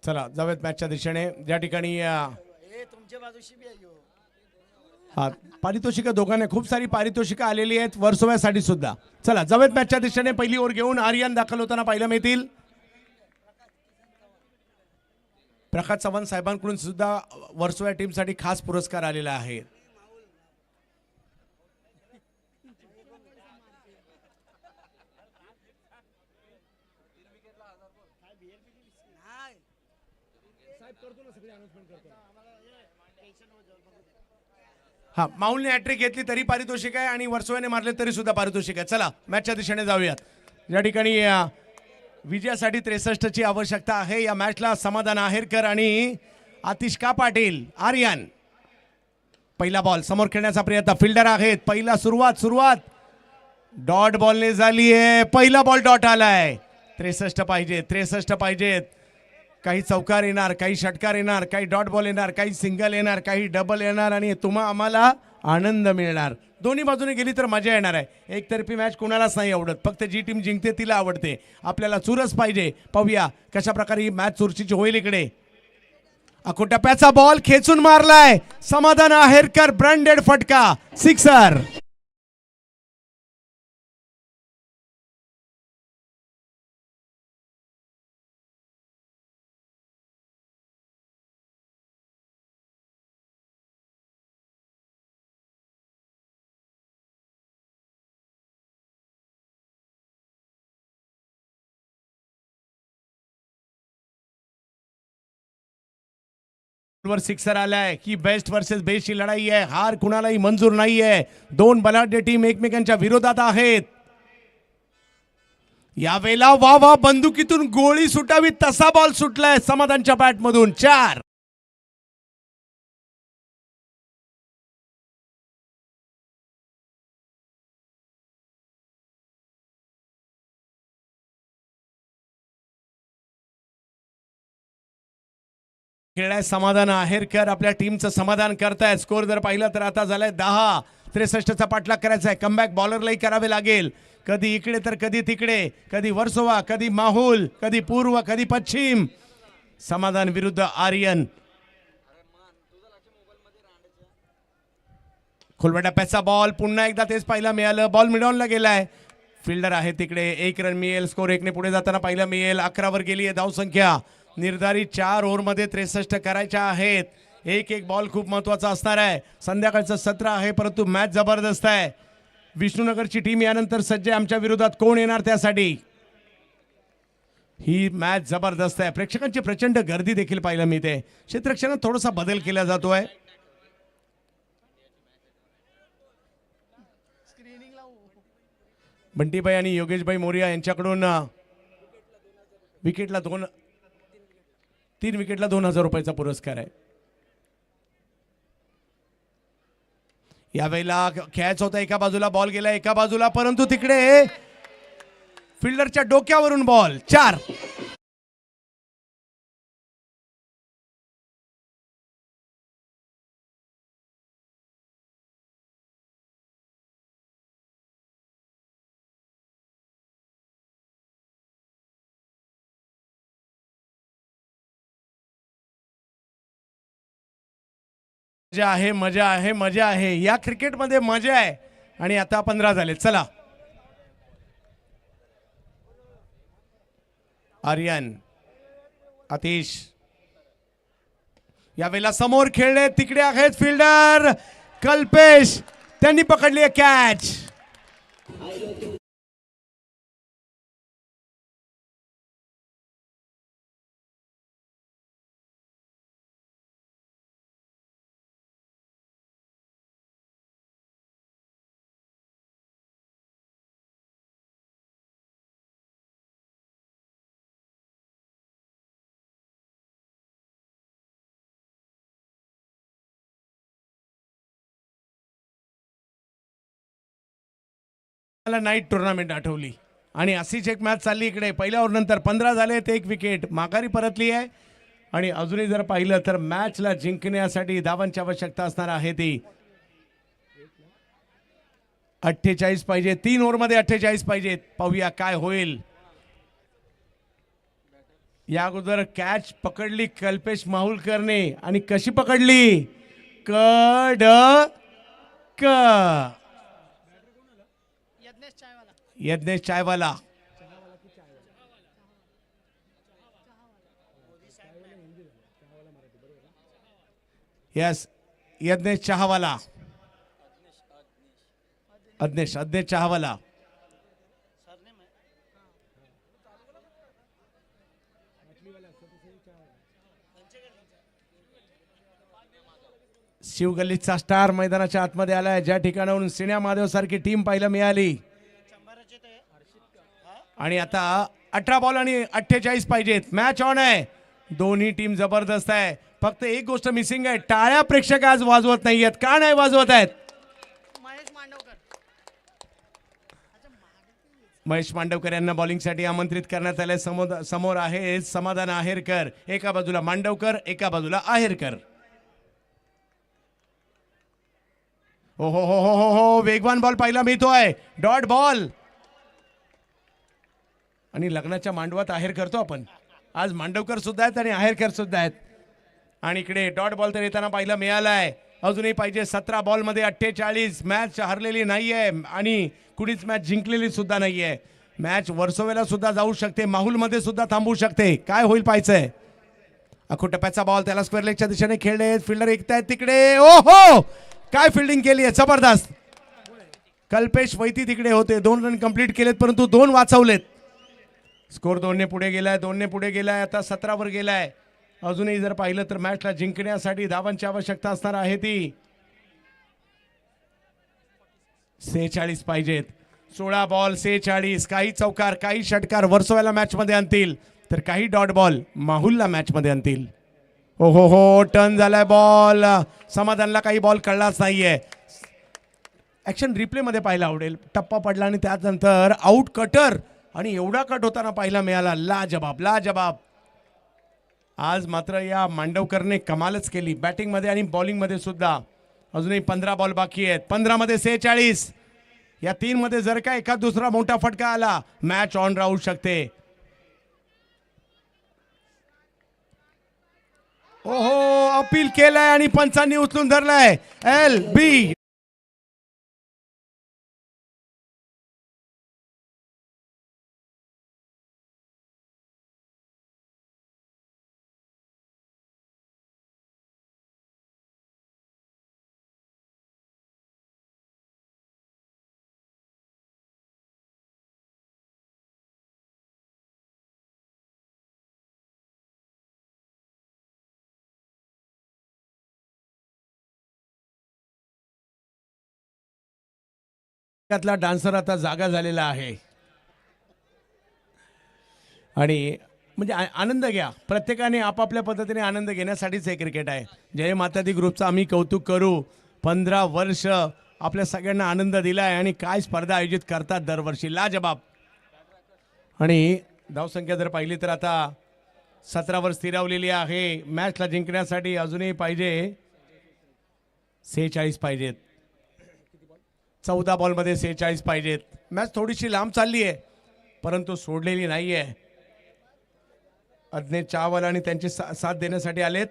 चला जाऊयात मॅचच्या दिशेने. ज्या ठिकाणी हा पारितोषिक दोघांना खूप सारी पारितोषिकं आलेली आहेत वर्सोव्यासाठी सुद्धा. चला जाऊयात मॅचच्या दिशेने. पहिली ओव्हर घेऊन आर्यन दाखल होताना पाहायला मिळतील. प्रकाश चव्हाण साहेबांकडून सुद्धा वर्सोव्या टीमसाठी खास पुरस्कार आलेला आहे. हा माऊलने हॅट्रिक घेतली तरी पारितोषिक आहे, आणि वर्सोव्याने मारले तरी सुद्धा पारितोषिक आहे. चला मॅचच्या दिशेने जाऊयात. या ठिकाणी विजयासाठी 63 ची आवश्यकता आहे. या मॅचला समाधान आहेरकर आणि आतिश पाटील. आर्यन पहिला बॉल समोर खेळण्याचा प्रयत्न. फिल्डर आहेत. पहिला सुरुवात डॉट बॉलने झाली आहे. पहिला बॉल डॉट आलाय. 63 पाहिजेत, 63 पाहिजेत. काही चौकार येणार, काही षटकार येणार, काही डॉट बॉल येणार, काही सिंगल येणार, काही डबल येणार, आणि तुम्हा आम्हाला आनंद मिळणार. दोन्ही बाजूने गेली तर मजा येणार आहे. एकतर्फी मॅच कोणालाच नाही आवडत, फक्त जी टीम जिंकते तिला आवडते. आपल्याला चुरस पाहिजे. पाहूया कशा प्रकारे ही मॅच चुरशीची होईल. इकडे टप्प्याचा बॉल खेचून मारलाय. समाधान आहेरकर, ब्रँडेड फटका, सिक्सर. वर सिक्सर आलाय की बेस्ट वर्सेस बेस्टची लढाई आहे. हार कुणालाही मंजूर नाहीये. दोन बलाढ्य टीम एकमेकांच्या विरोधात आहेत. यावेळेला वा बंदुकीतून गोळी सुटावी तसा बॉल सुटलाय समाधानच्या बॅट मधून. 4. खेळाय समाधान आहेरकर आपल्या टीमचं समाधान करतायत. स्कोर जर पाहिलं तर आता झालाय 10. 63 चा पाठलाग करायचा आहे. कमबॅक बॉलरलाही करावे लागेल. कधी इकडे तर कधी तिकडे, कधी वर्सोवा, कधी माहुल, कधी पूर्व, कधी पश्चिम. समाधान विरुद्ध आर्यन. खोलवा टप्प्याचा बॉल पुन्हा एकदा तेच पाहायला मिळालं. बॉल मिडॉनला गेलाय. फिल्डर आहे तिकडे. 1 रन मिळेल. स्कोर 1 ने पुढे जाताना पाहायला मिळेल. 11 वर गेली आहे धावसंख्या. निर्धारित 4 ओव्हरमध्ये 63 करायच्या आहेत. एक बॉल खूप महत्वाचा असणार आहे. संध्याकाळचं सत्र आहे, परंतु मॅच जबरदस्त आहे. विष्णुनगरची टीम यानंतर सज्ज आहे. आमच्या विरोधात कोण येणार त्यासाठी. ही मॅच जबरदस्त आहे. प्रेक्षकांची प्रचंड गर्दी देखील पाहायला मिळते. क्षेत्ररक्षणात थोडासा बदल केला जातोय. बंटीभाई आणि योगेशभाई मोरिया यांच्याकडून विकेटला 3 विकेटला 2000 रुपयाचा पुरस्कार आहे. यावेळेला खेळायचा होता. एका बाजूला बॉल गेला, एका बाजूला, परंतु तिकडे फिल्डरच्या डोक्यावरून बॉल. 4. मजा आहे, मजा आहे, मजा आहे. या क्रिकेटमध्ये मजा आहे. आणि आता 15 झाले. चला आर्यन, आतिश यावेळेला समोर खेळले, तिकडे आहेत फिल्डर कल्पेश, त्यांनी पकडली कॅच. मला नाईट टुर्नामेंट आठवली आणि अशीच एक मॅच चालली इकडे. पहिल्या ओव्हर नंतर 15 झाले, ते एक विकेट माघारी परतली आहे. आणि अजूनही जर पाहिलं तर मॅचला जिंकण्यासाठी धावांची आवश्यकता असणार आहे ती 48 पाहिजे. 3 ओव्हरमध्ये 48 पाहिजेत. पाहूया काय होईल. या अगोदर कॅच पकडली कल्पेश माहुलकरने आणि कशी पकडली, कड क यज्ञेश चायवाला. यस, यज्ञेश चहावाला, अज्ञेश चहावाला. शिवगल्लीचा स्टार मैदानाच्या आतमध्ये आलाय, ज्या ठिकाणाहून सिन्या महादेव सारखी टीम पाहायला मिळाली. आणि आता 18 बॉल आणि 48 पाहिजेत. मॅच ऑन आहे. दोन्ही टीम जबरदस्त आहे. फक्त एक गोष्ट मिसिंग आहे, टाळ्या प्रेक्षक आज वाजवत नाहीयेत. का नाही वाजवत आहेत? महेश मांडवकर यांना बॉलिंगसाठी आमंत्रित करण्यात आले. समोर आहे समाधान आहेरकर, एका बाजूला मांडवकर, एका बाजूला आहेरकर. हो हो हो हो हो, वेगवान बॉल पाहिला मिळतोय, डॉट बॉल. आणि लग्नाच्या मांडवात आहेर करतो आपण. आज मांडवकर सुद्धा आहेत आणि आहेरकर सुद्धा आहेत. आणि इकडे डॉट बॉल तर येताना पाहिला मिळालाय. अजूनही पाहिजे. 17 बॉलमध्ये 48. मॅच हरलेली नाहीये आणि कुणीच मॅच जिंकलेली सुद्धा नाहीये. मॅच वर्सोवेला सुद्धा जाऊ शकते, माहुलमध्ये सुद्धा थांबू शकते. काय होईल पाहायचंय. अखो टप्प्याचा बॉल, त्याला स्क्वेअर लेगच्या दिशेने खेळले. फिल्डर एकतायत तिकडे. ओहो, काय फिल्डिंग केली आहे, जबरदस्त. कल्पेश वैती तिकडे होते. 2 रन कंप्लीट केलेत, परंतु 2 वाचवलेत. स्कोर 2 ने पुढे गेलाय, 2 ने पुढे गेलाय. आता 17 वर गेलाय. अजूनही जर पाहिलं तर मॅचला जिंकण्यासाठी धावांची आवश्यकता असणार आहे ती 46 पाहिजेत. 16 बॉल 46. काही चौकार, काही षटकार वर्सोव्याला मॅच मध्ये आणतील, तर काही डॉट बॉल माहुलला मॅच मध्ये आणतील. हो हो हो, टर्न झालाय बॉल. समाधानला काही बॉल कळलाच नाहीये. ऍक्शन रिप्ले मध्ये पाहायला आवडेल. टप्पा पडला आणि त्यानंतर आउट कटर, आणि एवढा कट होताना पाहायला मिळाला. लाजबाब लाजबाब. आज मात्र या मांडवकरने कमालच केली बॅटिंग मध्ये आणि बॉलिंग मध्ये सुद्धा. अजूनही 15 बॉल बाकी आहेत. 15 मध्ये 46. या 3 मध्ये जर का एखाद दुसरा मोठा फटका आला, मॅच ऑन राहू शकते. ओहो, अपील केलंय आणि पंचांनी उचलून धरलाय. LB त्यातला डान्सर आता जागा झालेला आहे. आणि म्हणजे आनंद घ्या. प्रत्येकाने आपापल्या पद्धतीने आनंद घेण्यासाठीच हे क्रिकेट आहे. जय माता दी ग्रुपचा आम्ही कौतुक करू. 15 वर्ष आपल्या सगळ्यांना आनंद दिलाय आणि काय स्पर्धा आयोजित करतात दरवर्षी, लाजबाब. आणि धावसंख्या जर पाहिली तर आता 17 वर स्थिरावलेली आहे. मॅचला जिंकण्यासाठी अजूनही पाहिजे 46 पाहिजेत. 14 बॉलमध्ये 46 पाहिजेत. मॅच थोडीशी लांब चालली आहे, परंतु सोडलेली नाहीये. अज्ञेश चाहवाला आणि त्यांचे साथ देण्यासाठी आलेत.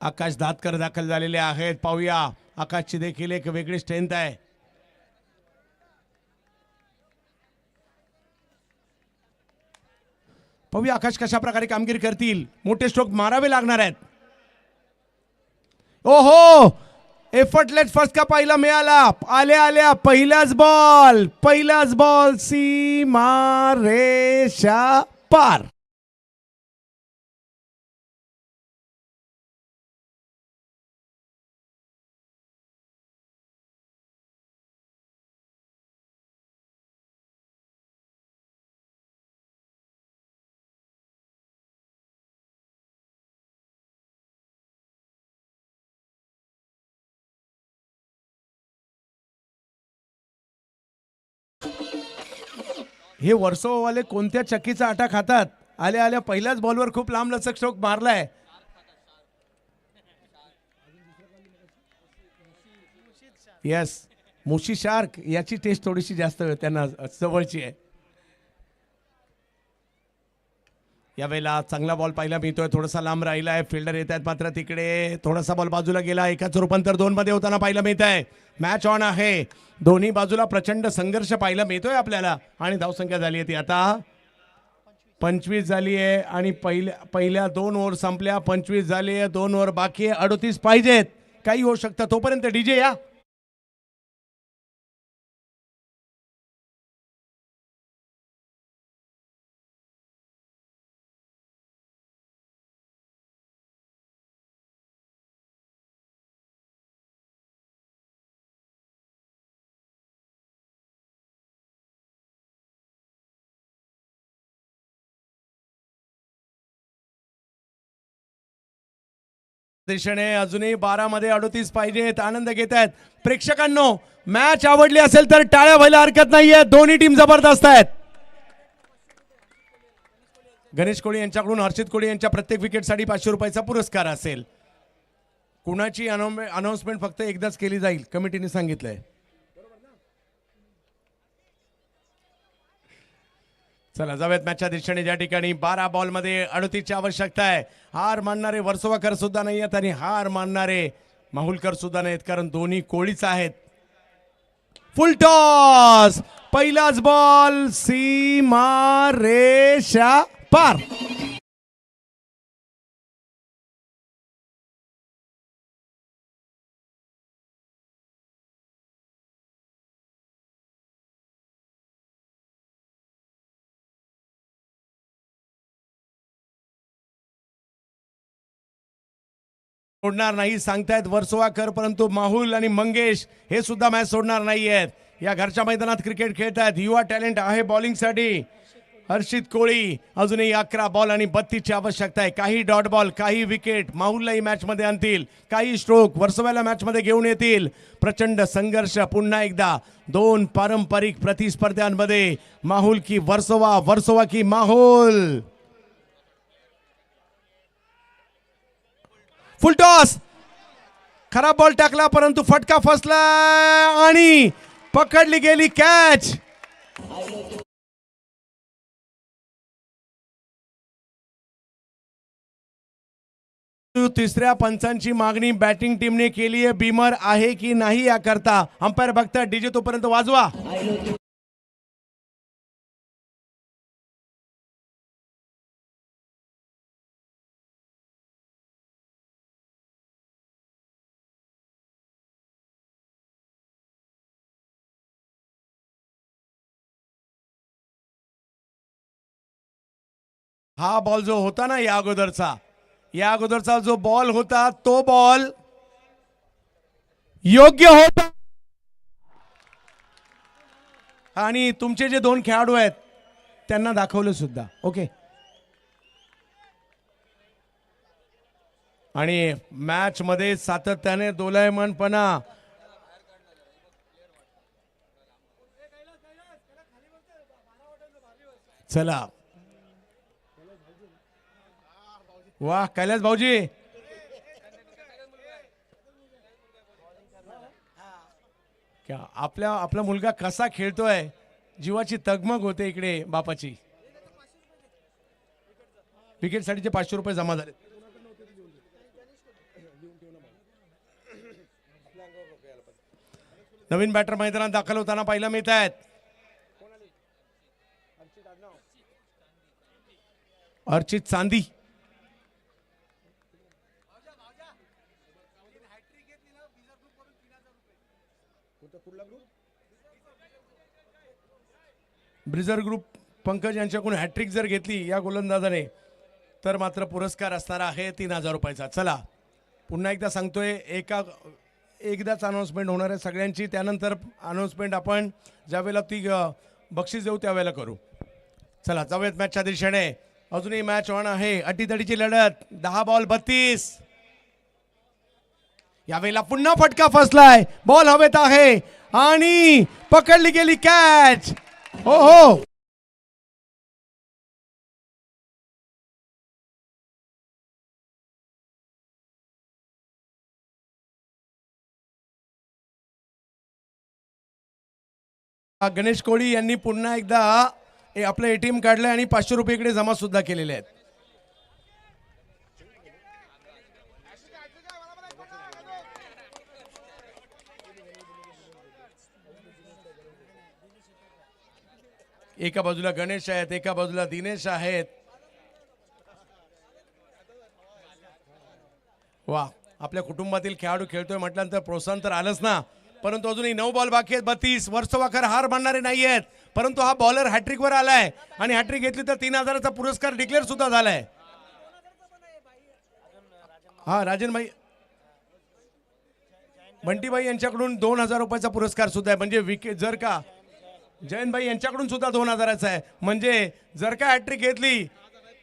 आकाश दातकर दाखल झालेले आहेत. पाहूया, आकाशची देखील एक वेगळी स्ट्रेंथ आहे. पाहूया आकाश कशा प्रकारे कामगिरी करतील. मोठे स्ट्रोक मारावे लागणार आहेत. ओहो, एफर्टलेस फटका पहिला मिळाला. आल्या आल्या पहिलाच बॉल सीमा रेषा पार. हे वर्सोवाले कोणत्या चक्कीचा आटा खातात. आल्या आल्या पहिल्याच बॉलवर खूप लांब लचक स्ट्रोक मारलाय. यस, मुशी शार्क याची टेस्ट थोडीशी जास्त त्यांना जवळची आहे. यावेळेला चांगला बॉल पाहायला मिळतोय. थोडासा लांब राहिला आहे. फिल्डर येत आहेत मात्र तिकडे थोडासा बॉल बाजूला गेला. एकाच रूपांतर 2 मध्ये होताना पाहायला मिळत आहे. मॅच ऑन आहे. दोन्ही बाजूला प्रचंड संघर्ष पाहायला मिळतोय आपल्याला. आणि धावसंख्या झाली आहे ती आता 25 झाली आहे. आणि पहिल्या 2 ओव्हर संपल्या. 25 झाली आहे. 2 ओव्हर बाकी आहे. 38 पाहिजेत. काही होऊ शकतं. तोपर्यंत डीजे या. दिशेने अजूनही 12 मध्ये 38 पाहिजेत. आनंद घेत आहेत प्रेक्षकांनो. मॅच आवडली असेल तर टाळ्या व्हायला हरकत नाहीये. दोन्ही टीम जबरदस्त आहेत. गणेश कोळी यांच्याकडून हर्षित कोळी यांच्या प्रत्येक विकेटसाठी 500 रुपयाचा पुरस्कार असेल. कुणाची अनाउन्समेंट फक्त एकदाच केली जाईल, कमिटीने सांगितलंय. चला जाऊयात मॅचच्या दिशेने. ज्या ठिकाणी 12 बॉल मध्ये 38ची आवश्यकता आहे. हार मानणारे वर्सोवाकर सुद्धा नाही आहेत आणि हार मानणारे माहुलकर सुद्धा नाहीत, कारण दोन्ही कोळीच आहेत. फुल टॉस, पहिलाच बॉल सीमा रेषा पार. सोडणार नाही सांगतायत वर्सोवाकर, परंतु माहुल आणि मंगेश हे सुद्धा मॅच सोडणार नाही आहेत. या घरच्या मैदानात क्रिकेट खेळतात. युवा टॅलेंट आहे बॉलिंगसाठी. हर्षित कोळी अजूनही 11 बॉल आणि 32ची आवश्यकता आहे. काही डॉट बॉल, काही विकेट माहुललाही मॅच मध्ये आणतील. काही स्ट्रोक वर्सोवाला मॅच मध्ये घेऊन येतील. प्रचंड संघर्ष पुन्हा एकदा 2 पारंपरिक प्रतिस्पर्ध्यांमध्ये. माहुल की वर्सोवा, वर्सोवा की माहुल. फुल टॉस, खराब बॉल टाकला परंतु फटका फसला आणि पकडली गेली कॅच. तिसऱ्या पंचांची मागणी बॅटिंग टीमने केली आहे. बीमर आहे की नाही याकरता अंपायर बघतात. डीजे तोपर्यंत वाजवा. हा बॉल जो होता ना या अगोदरचा जो बॉल होता तो बॉल योग्य होता. आणि तुमचे जे 2 खेळाडू आहेत त्यांना दाखवलं सुद्धा. ओके. आणि मॅच मध्ये सातत्याने दोलायमानपणा. चला वाह कैलास भाऊजी. क्या आपला मुलगा कसा खेळतोय, जीवाची तगमग होते इकडे बापाची. विकेटसाठीचे 500 रुपये जमा झाले. नवीन बॅटर मैदानात दाखल होताना पाहायला मिळत आहेत. अर्चित चांदी, ब्रिझर ग्रुप पंकज यांच्याकडून हॅट्रिक जर घेतली या गोलंदाजाने तर मात्र पुरस्कार असणार आहे 3000 रुपयाचा. चला पुन्हा एकदा सांगतोय, एकदाच अनाउन्समेंट होणार आहे सगळ्यांची. त्यानंतर अनाउन्समेंट आपण ज्यावेळेला ती बक्षीस देऊ त्यावेळेला करू. चला जाऊयात मॅचच्या दिशेने. अजूनही मॅच ऑन आहे. अटीतटीची लढत. 10 बॉल 32. यावेळेला पुन्हा फटका फसलाय. बॉल हवेत आहे आणि पकडली गेली कॅच. हो हो, गणेश कोळी यांनी पुन्हा एकदा आपलं एटीएम काढलंय आणि 500 रुपये इकडे जमा सुद्धा केलेले आहेत. एका बाजूला गणेश आहेत, एका बाजूला दिनेश आहेत. वा, आपल्या कुटुंबातील खेळाडू खेळतोय म्हटल्यानंतर प्रोत्साहन तर आलंच ना. परंतु अजूनही 9 बॉल बाकी आहेत 32. वर्सवाकर हार मानणारे नाही आहेत, परंतु हा बॉलर हॅट्रिक वर आलाय आणि हॅट्रिक घेतली तर 3000चा पुरस्कार डिक्लेअर सुद्धा झालाय. हा, राजन भाई बंटीभाई यांच्याकडून 2000 रुपयाचा पुरस्कार सुद्धा आहे. म्हणजे विकेट जर का जयंत भाई यांच्याकडून सुद्धा 2000चा आहे. म्हणजे जर का हॅट्रिक घेतली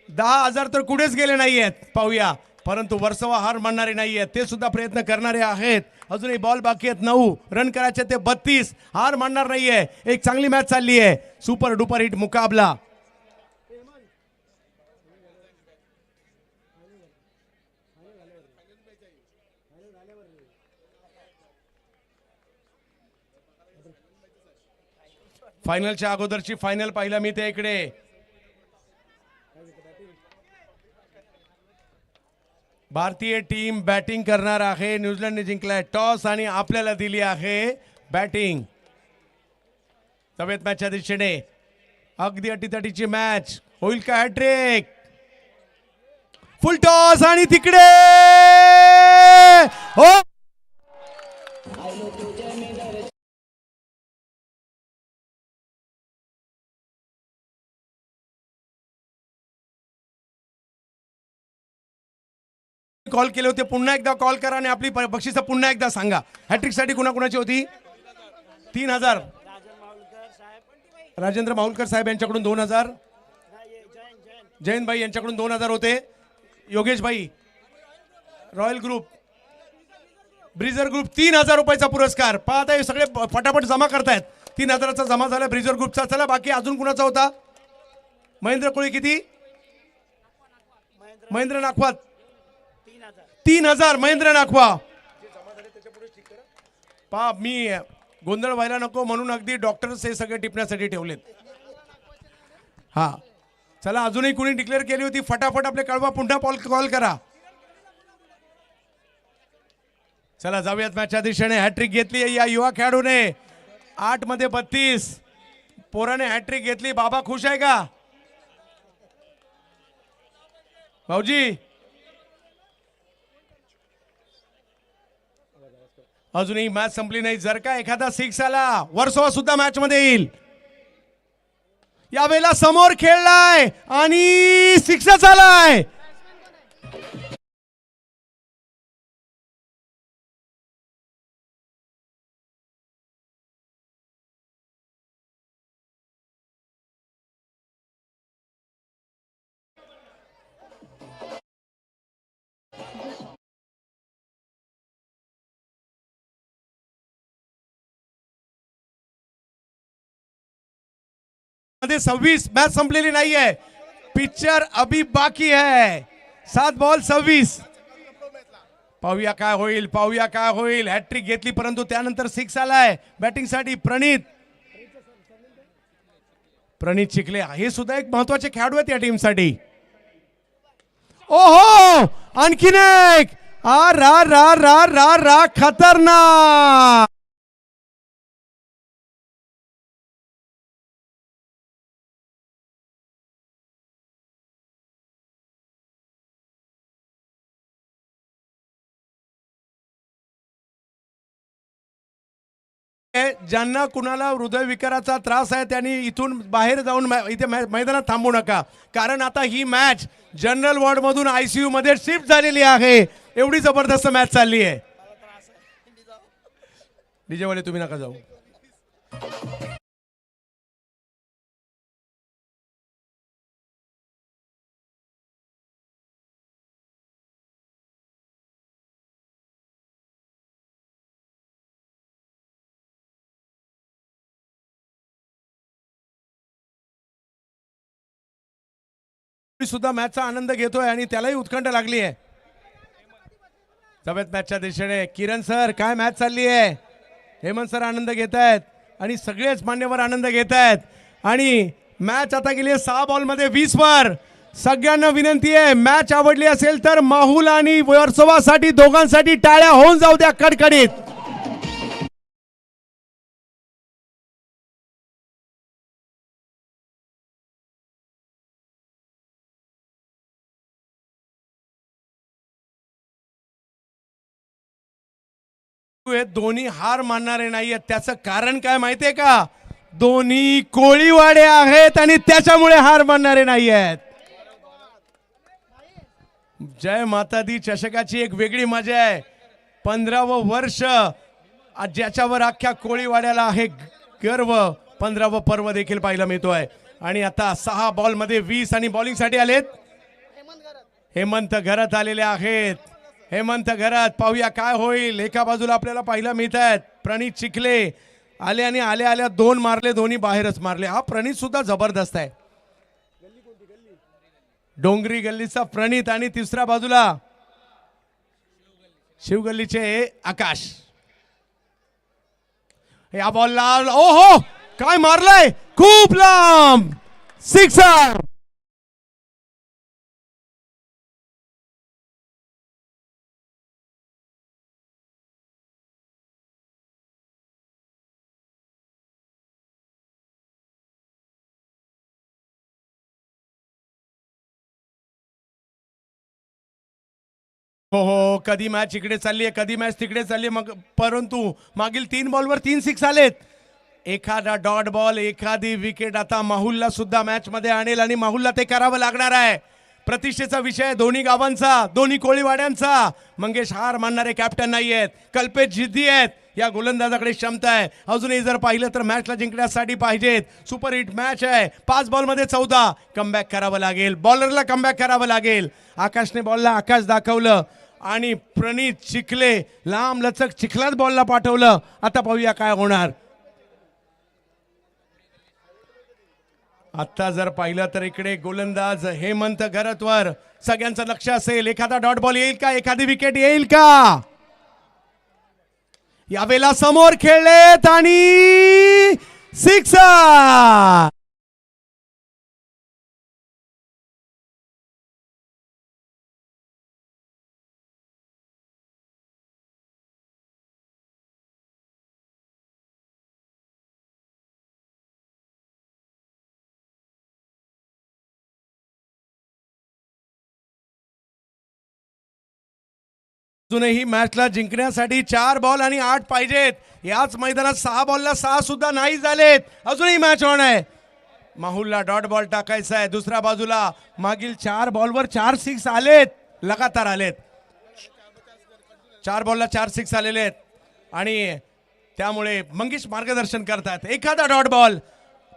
10,000 तर कुठेच गेले नाही आहेत. पाहूया, परंतु वर्सवा हार मानणारे नाही आहेत, ते सुद्धा प्रयत्न करणारे आहेत. अजूनही बॉल बाकी आहेत 9 रन करायचे ते 32. हार मानणार नाहीये. एक चांगली मॅच चालली आहे. सुपर डुपर हिट मुकाबला. फायनलच्या अगोदरची फायनल पाहिला मी ते इकडे. भारतीय टीम बॅटिंग करणार आहे. न्यूझीलंडने जिंकलाय टॉस आणि आपल्याला दिली आहे बॅटिंग. तवेत मॅचच्या दिशेने अगदी अटीतटीची मॅच. होईल का हॅट्रिक? फुल टॉस आणि तिकडे हो, कॉल केले होते. पुन्हा एकदा कॉल करा आणि आपली बक्षीस पुन्हा एकदा सांगा. हॅट्रिक साठी कुणाकुणाची होती? 3000 राजेंद्र माहुलकर साहेब यांच्याकडून 2000, जयंत भाई यांच्याकडून 2000 होते. योगेश भाई रॉयल ग्रुप, ब्रिझर ग्रुप 3000 रुपयाचा पुरस्कार. पाहता हे सगळे फटाफट जमा करतायत. 3000चा जमा झाला ब्रिझर ग्रुपचा. चला बाकी अजून कुणाचा होता? महेंद्र कोळी किती? महेंद्र नाखवा 3000. महेंद्र नाखवा. पा मी गोंधळ व्हायला नको म्हणून अगदी डॉक्टर्स हे सगळे टिपण्यासाठी ठेवलेत. हा चला, अजूनही कुणी डिक्लेअर केली होती फटाफट आपले कळवा. पुन्हा कॉल करा. चला जाऊयात मॅचच्या दिशेने. हॅट्रिक घेतली या युवा खेळाडूने. 8 मध्ये 32. पोराने हॅट्रिक घेतली. बाबा खुश आहे का भाऊजी? अजूनही मॅच संपली नाही. जर का एखादा 6 आला वर्सोवा सुद्धा मॅच मध्ये येईल. यावेळेला समोर खेळलाय आणि 6 आलाय. मध्ये 26. मॅच संपलेली नाहीये. पिक्चर अभी बाकी है. 7 बॉल 26. पाहूया काय होईल, पाहूया काय होईल. हॅट्रिक घेतली परंतु त्यानंतर 6 आलाय बॅटिंग साठी. प्रणित चिखले हे सुद्धा एक महत्वाचे खेळाडू आहेत या टीम साठी. ओहो, आणखीन एक. आ रा रा रा रा रा खतरनाक. ज्यांना कुणाला हृदयविकाराचा त्रास आहे त्यांनी इथून बाहेर जाऊन इथे मैदानात थांबू नका, कारण आता ही मॅच जनरल वॉर्ड मधून आयसीयू मध्ये शिफ्ट झालेली आहे. एवढी जबरदस्त मॅच चालली आहे. डीजे वाले तुम्ही नका जाऊ. सुद्धा मॅचचा आनंद घेतोय आणि त्यालाही उत्कंठ लागली आहे. सभेत मॅचच्या दिशेने किरण सर, काय मॅच चालली आहे. हेमंत सर आनंद घेत आहेत आणि सगळेच मान्यवर आनंद घेत आहेत. आणि मॅच आता गेली 6 बॉल मध्ये 20 वर. सगळ्यांना विनंती आहे, मॅच आवडली असेल तर माहुल आणि वर्सोवासाठी दोघांसाठी टाळ्या होऊन जाऊ द्या कडकडीत. हे दोन्ही हार मानणारे नाहीयेत. त्याचं कारण काय माहितीये का? दोन्ही कोळीवाडे आहेत आणि त्याच्यामुळे हार मानणारे नाहीयेत. जय माता दी चषकाची एक वेगळी मजा आहे. 15वं वर्ष ज्याच्यावर अख्ख्या कोळीवाड्याला आहे गर्व. 15वं पर्व देखील पाहायला मिळतोय. आणि आता 6 बॉल मध्ये 20 आणि बॉलिंग साठी आलेत हेमंत घरात आलेले आहेत. हेमंत घरात, पाहूया काय होईल. एका बाजूला आपल्याला पाहायला मिळत आहेत प्रणित चिखले आले आणि आल्या आल्या 2 मारले, दोन्ही बाहेरच मारले. हा प्रणित सुद्धा जबरदस्त आहे. डोंगरी गल्लीचा प्रणित आणि तिसऱ्या बाजूला शिवगल्लीचे आकाश. या बॉलला ओहो, काय मारलंय, खूप लांब सिक्सर. हो हो, कधी मॅच इकडे चालली आहे, कधी मॅच तिकडे चालली आहे. मग परंतु मागील 3 बॉलवर 3 सिक्स आलेत. एखादा डॉट बॉल, एखादी विकेट आता माहुलला सुद्धा मॅच मध्ये आणेल आणि माहुलला ते करावं लागणार आहे. प्रतिष्ठेचा विषय दोन्ही गावांचा, दोन्ही कोळीवाड्यांचा. मंगेश हार मानणारे कॅप्टन नाही आहेत, कल्पेश जिद्दी आहेत. या गोलंदाजाकडे क्षमता आहे. अजूनही जर पाहिलं तर मॅचला जिंकण्यासाठी पाहिजेत. सुपर हिट मॅच आहे. 5 बॉल मध्ये 14. कमबॅक करावं लागेल, बॉलरला कमबॅक करावं लागेल. आकाशने बॉलला आकाश दाखवलं आणि प्रणित चिखले लांब लचक चिखलात बॉलला पाठवलं. आता पाहूया काय होणार. आता जर पाहिलं तर इकडे गोलंदाज हेमंत घरतवर सगळ्यांचं लक्ष असेल. एखादा डॉट बॉल येईल का, एखादी विकेट येईल का. यावेळेला समोर खेळलेत आणि सिक्सर. अजूनही मॅचला जिंकण्यासाठी 4 बॉल आणि 8 पाहिजेत. याच मैदानात 6 बॉलला 6 सुद्धा नाही झालेत. अजूनही मॅच ऑन आहे. माहुलला डॉट बॉल टाकायचा आहे. दुसऱ्या बाजूला मागील 4 बॉलवर 4 सिक्स आलेत, लगातार आलेत. 4 बॉलला 4 सिक्स आलेले आहेत आणि त्यामुळे मंगेश मार्गदर्शन करतात. एखादा डॉट बॉल,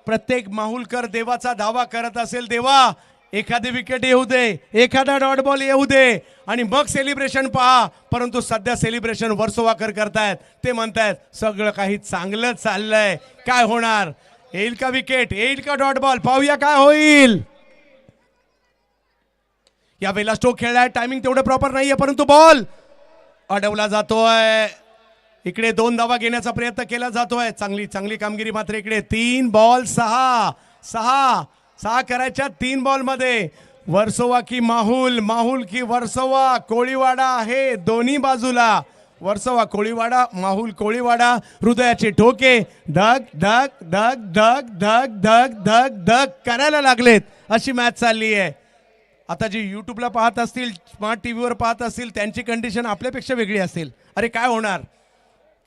प्रत्येक माहुलकर देवाचा दावा करत असेल, देवा एखादी विकेट येऊ दे, एखादा डॉट बॉल येऊ दे आणि मग सेलिब्रेशन पहा. परंतु सध्या सेलिब्रेशन वर्सोवाकर करतायत. ते म्हणतायत सगळं काही चांगलं चाललंय, काय होणार, येईल का विकेट, येईल का डॉट बॉल, पाहूया काय होईल. या वेळेला स्ट्रोक खेळलाय, टायमिंग तेवढं प्रॉपर नाहीये, परंतु बॉल अडवला जातोय. इकडे 2 धावा घेण्याचा प्रयत्न केला जातोय. चांगली चांगली कामगिरी मात्र इकडे. 3 बॉल 6 करायच्या 3 बॉल मध्ये. वर्सोवा की माहुल, माहुल की वर्सोवा, कोळीवाडा आहे दोन्ही बाजूला. वर्सोवा कोळीवाडा, माहुल कोळीवाडा. हृदयाचे ठोके धक धक धक धक धक धक धक धक करायला लागलेत. अशी मॅच चालली आहे. आता जे यूट्यूबला पाहत असतील, स्मार्ट टीव्हीवर पाहत असतील, त्यांची कंडिशन आपल्यापेक्षा वेगळी असेल. अरे काय होणार,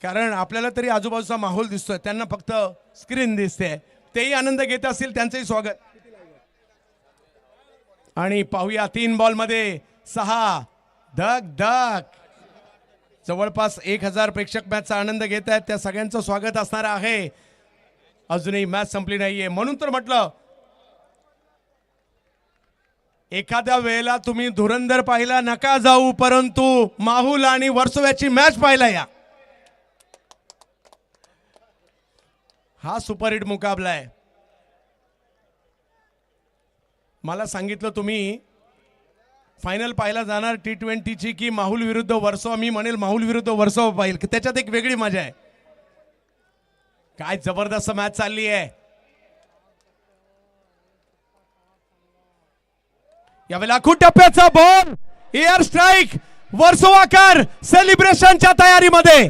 कारण आपल्याला तरी आजूबाजूचा माहोल दिसतोय, त्यांना फक्त स्क्रीन दिसते. तेही आनंद घेत असतील, त्यांचंही स्वागत. आणि पाहूया 3 बॉलमध्ये 6 धक धक. जवळपास 1000 प्रेक्षक मॅचचा आनंद घेत आहेत. त्या सगळ्यांचं स्वागत असणार आहे. अजूनही मॅच संपली नाहीये, म्हणून तर म्हटलं एखाद्या वेळेला तुम्ही धुरंधर पाहिला नका जाऊ, परंतु माहुल आणि वर्सोव्याची मॅच पाहिला या. हा सुपरहिट मुकाबला आहे. मला सांगितलं तुम्ही फायनल पाहायला जाणार T20ची की माहुल विरुद्ध वर्सोवा. मी म्हणेल माहुल विरुद्ध वर्सोवा पाहिल, त्याच्यात एक वेगळी मजा आहे. काय जबरदस्त मॅच चालली आहे. यावेळेला टप्प्याचा बॉल, एअर स्ट्राईक. वर्सोवाकर सेलिब्रेशनच्या तयारीमध्ये.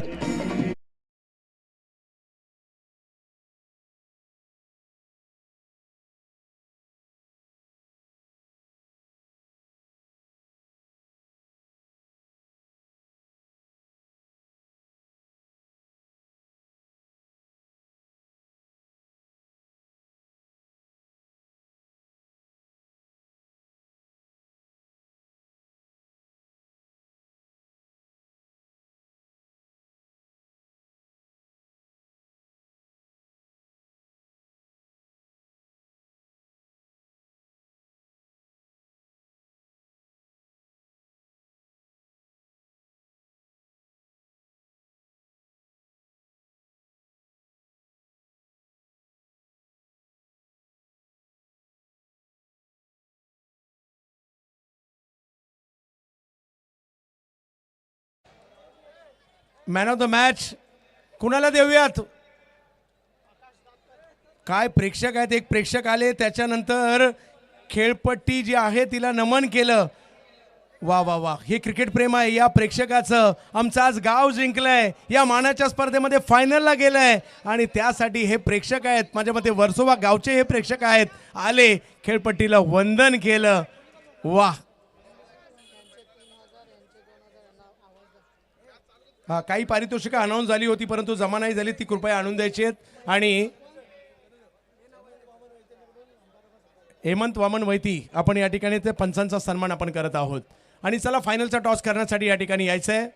मॅन ऑफ द मॅच कुणाला देऊयात. काय प्रेक्षक आहेत. एक प्रेक्षक आले, त्याच्यानंतर खेळपट्टी जी आहे तिला नमन केलं. वा वा वा, हे क्रिकेट प्रेम आहे या प्रेक्षकाचं. आमचं आज गाव जिंकलंय, या मानाच्या स्पर्धेमध्ये फायनलला गेलंय आणि त्यासाठी हे प्रेक्षक आहेत. माझ्या मते वर्सोवा गावचे हे प्रेक्षक आहेत. आले, खेळपट्टीला वंदन केलं. वा. हा, काही पारितोषिकं अनाऊन्स झाली होती, परंतु जमा नाही झाली, ती कृपया आणून द्यायची आहेत. आणि हेमंत वामन वैती, आपण या ठिकाणी ते पंचांचा सन्मान आपण करत आहोत. आणि चला फायनलचा टॉस करण्यासाठी या ठिकाणी यायचं आहे.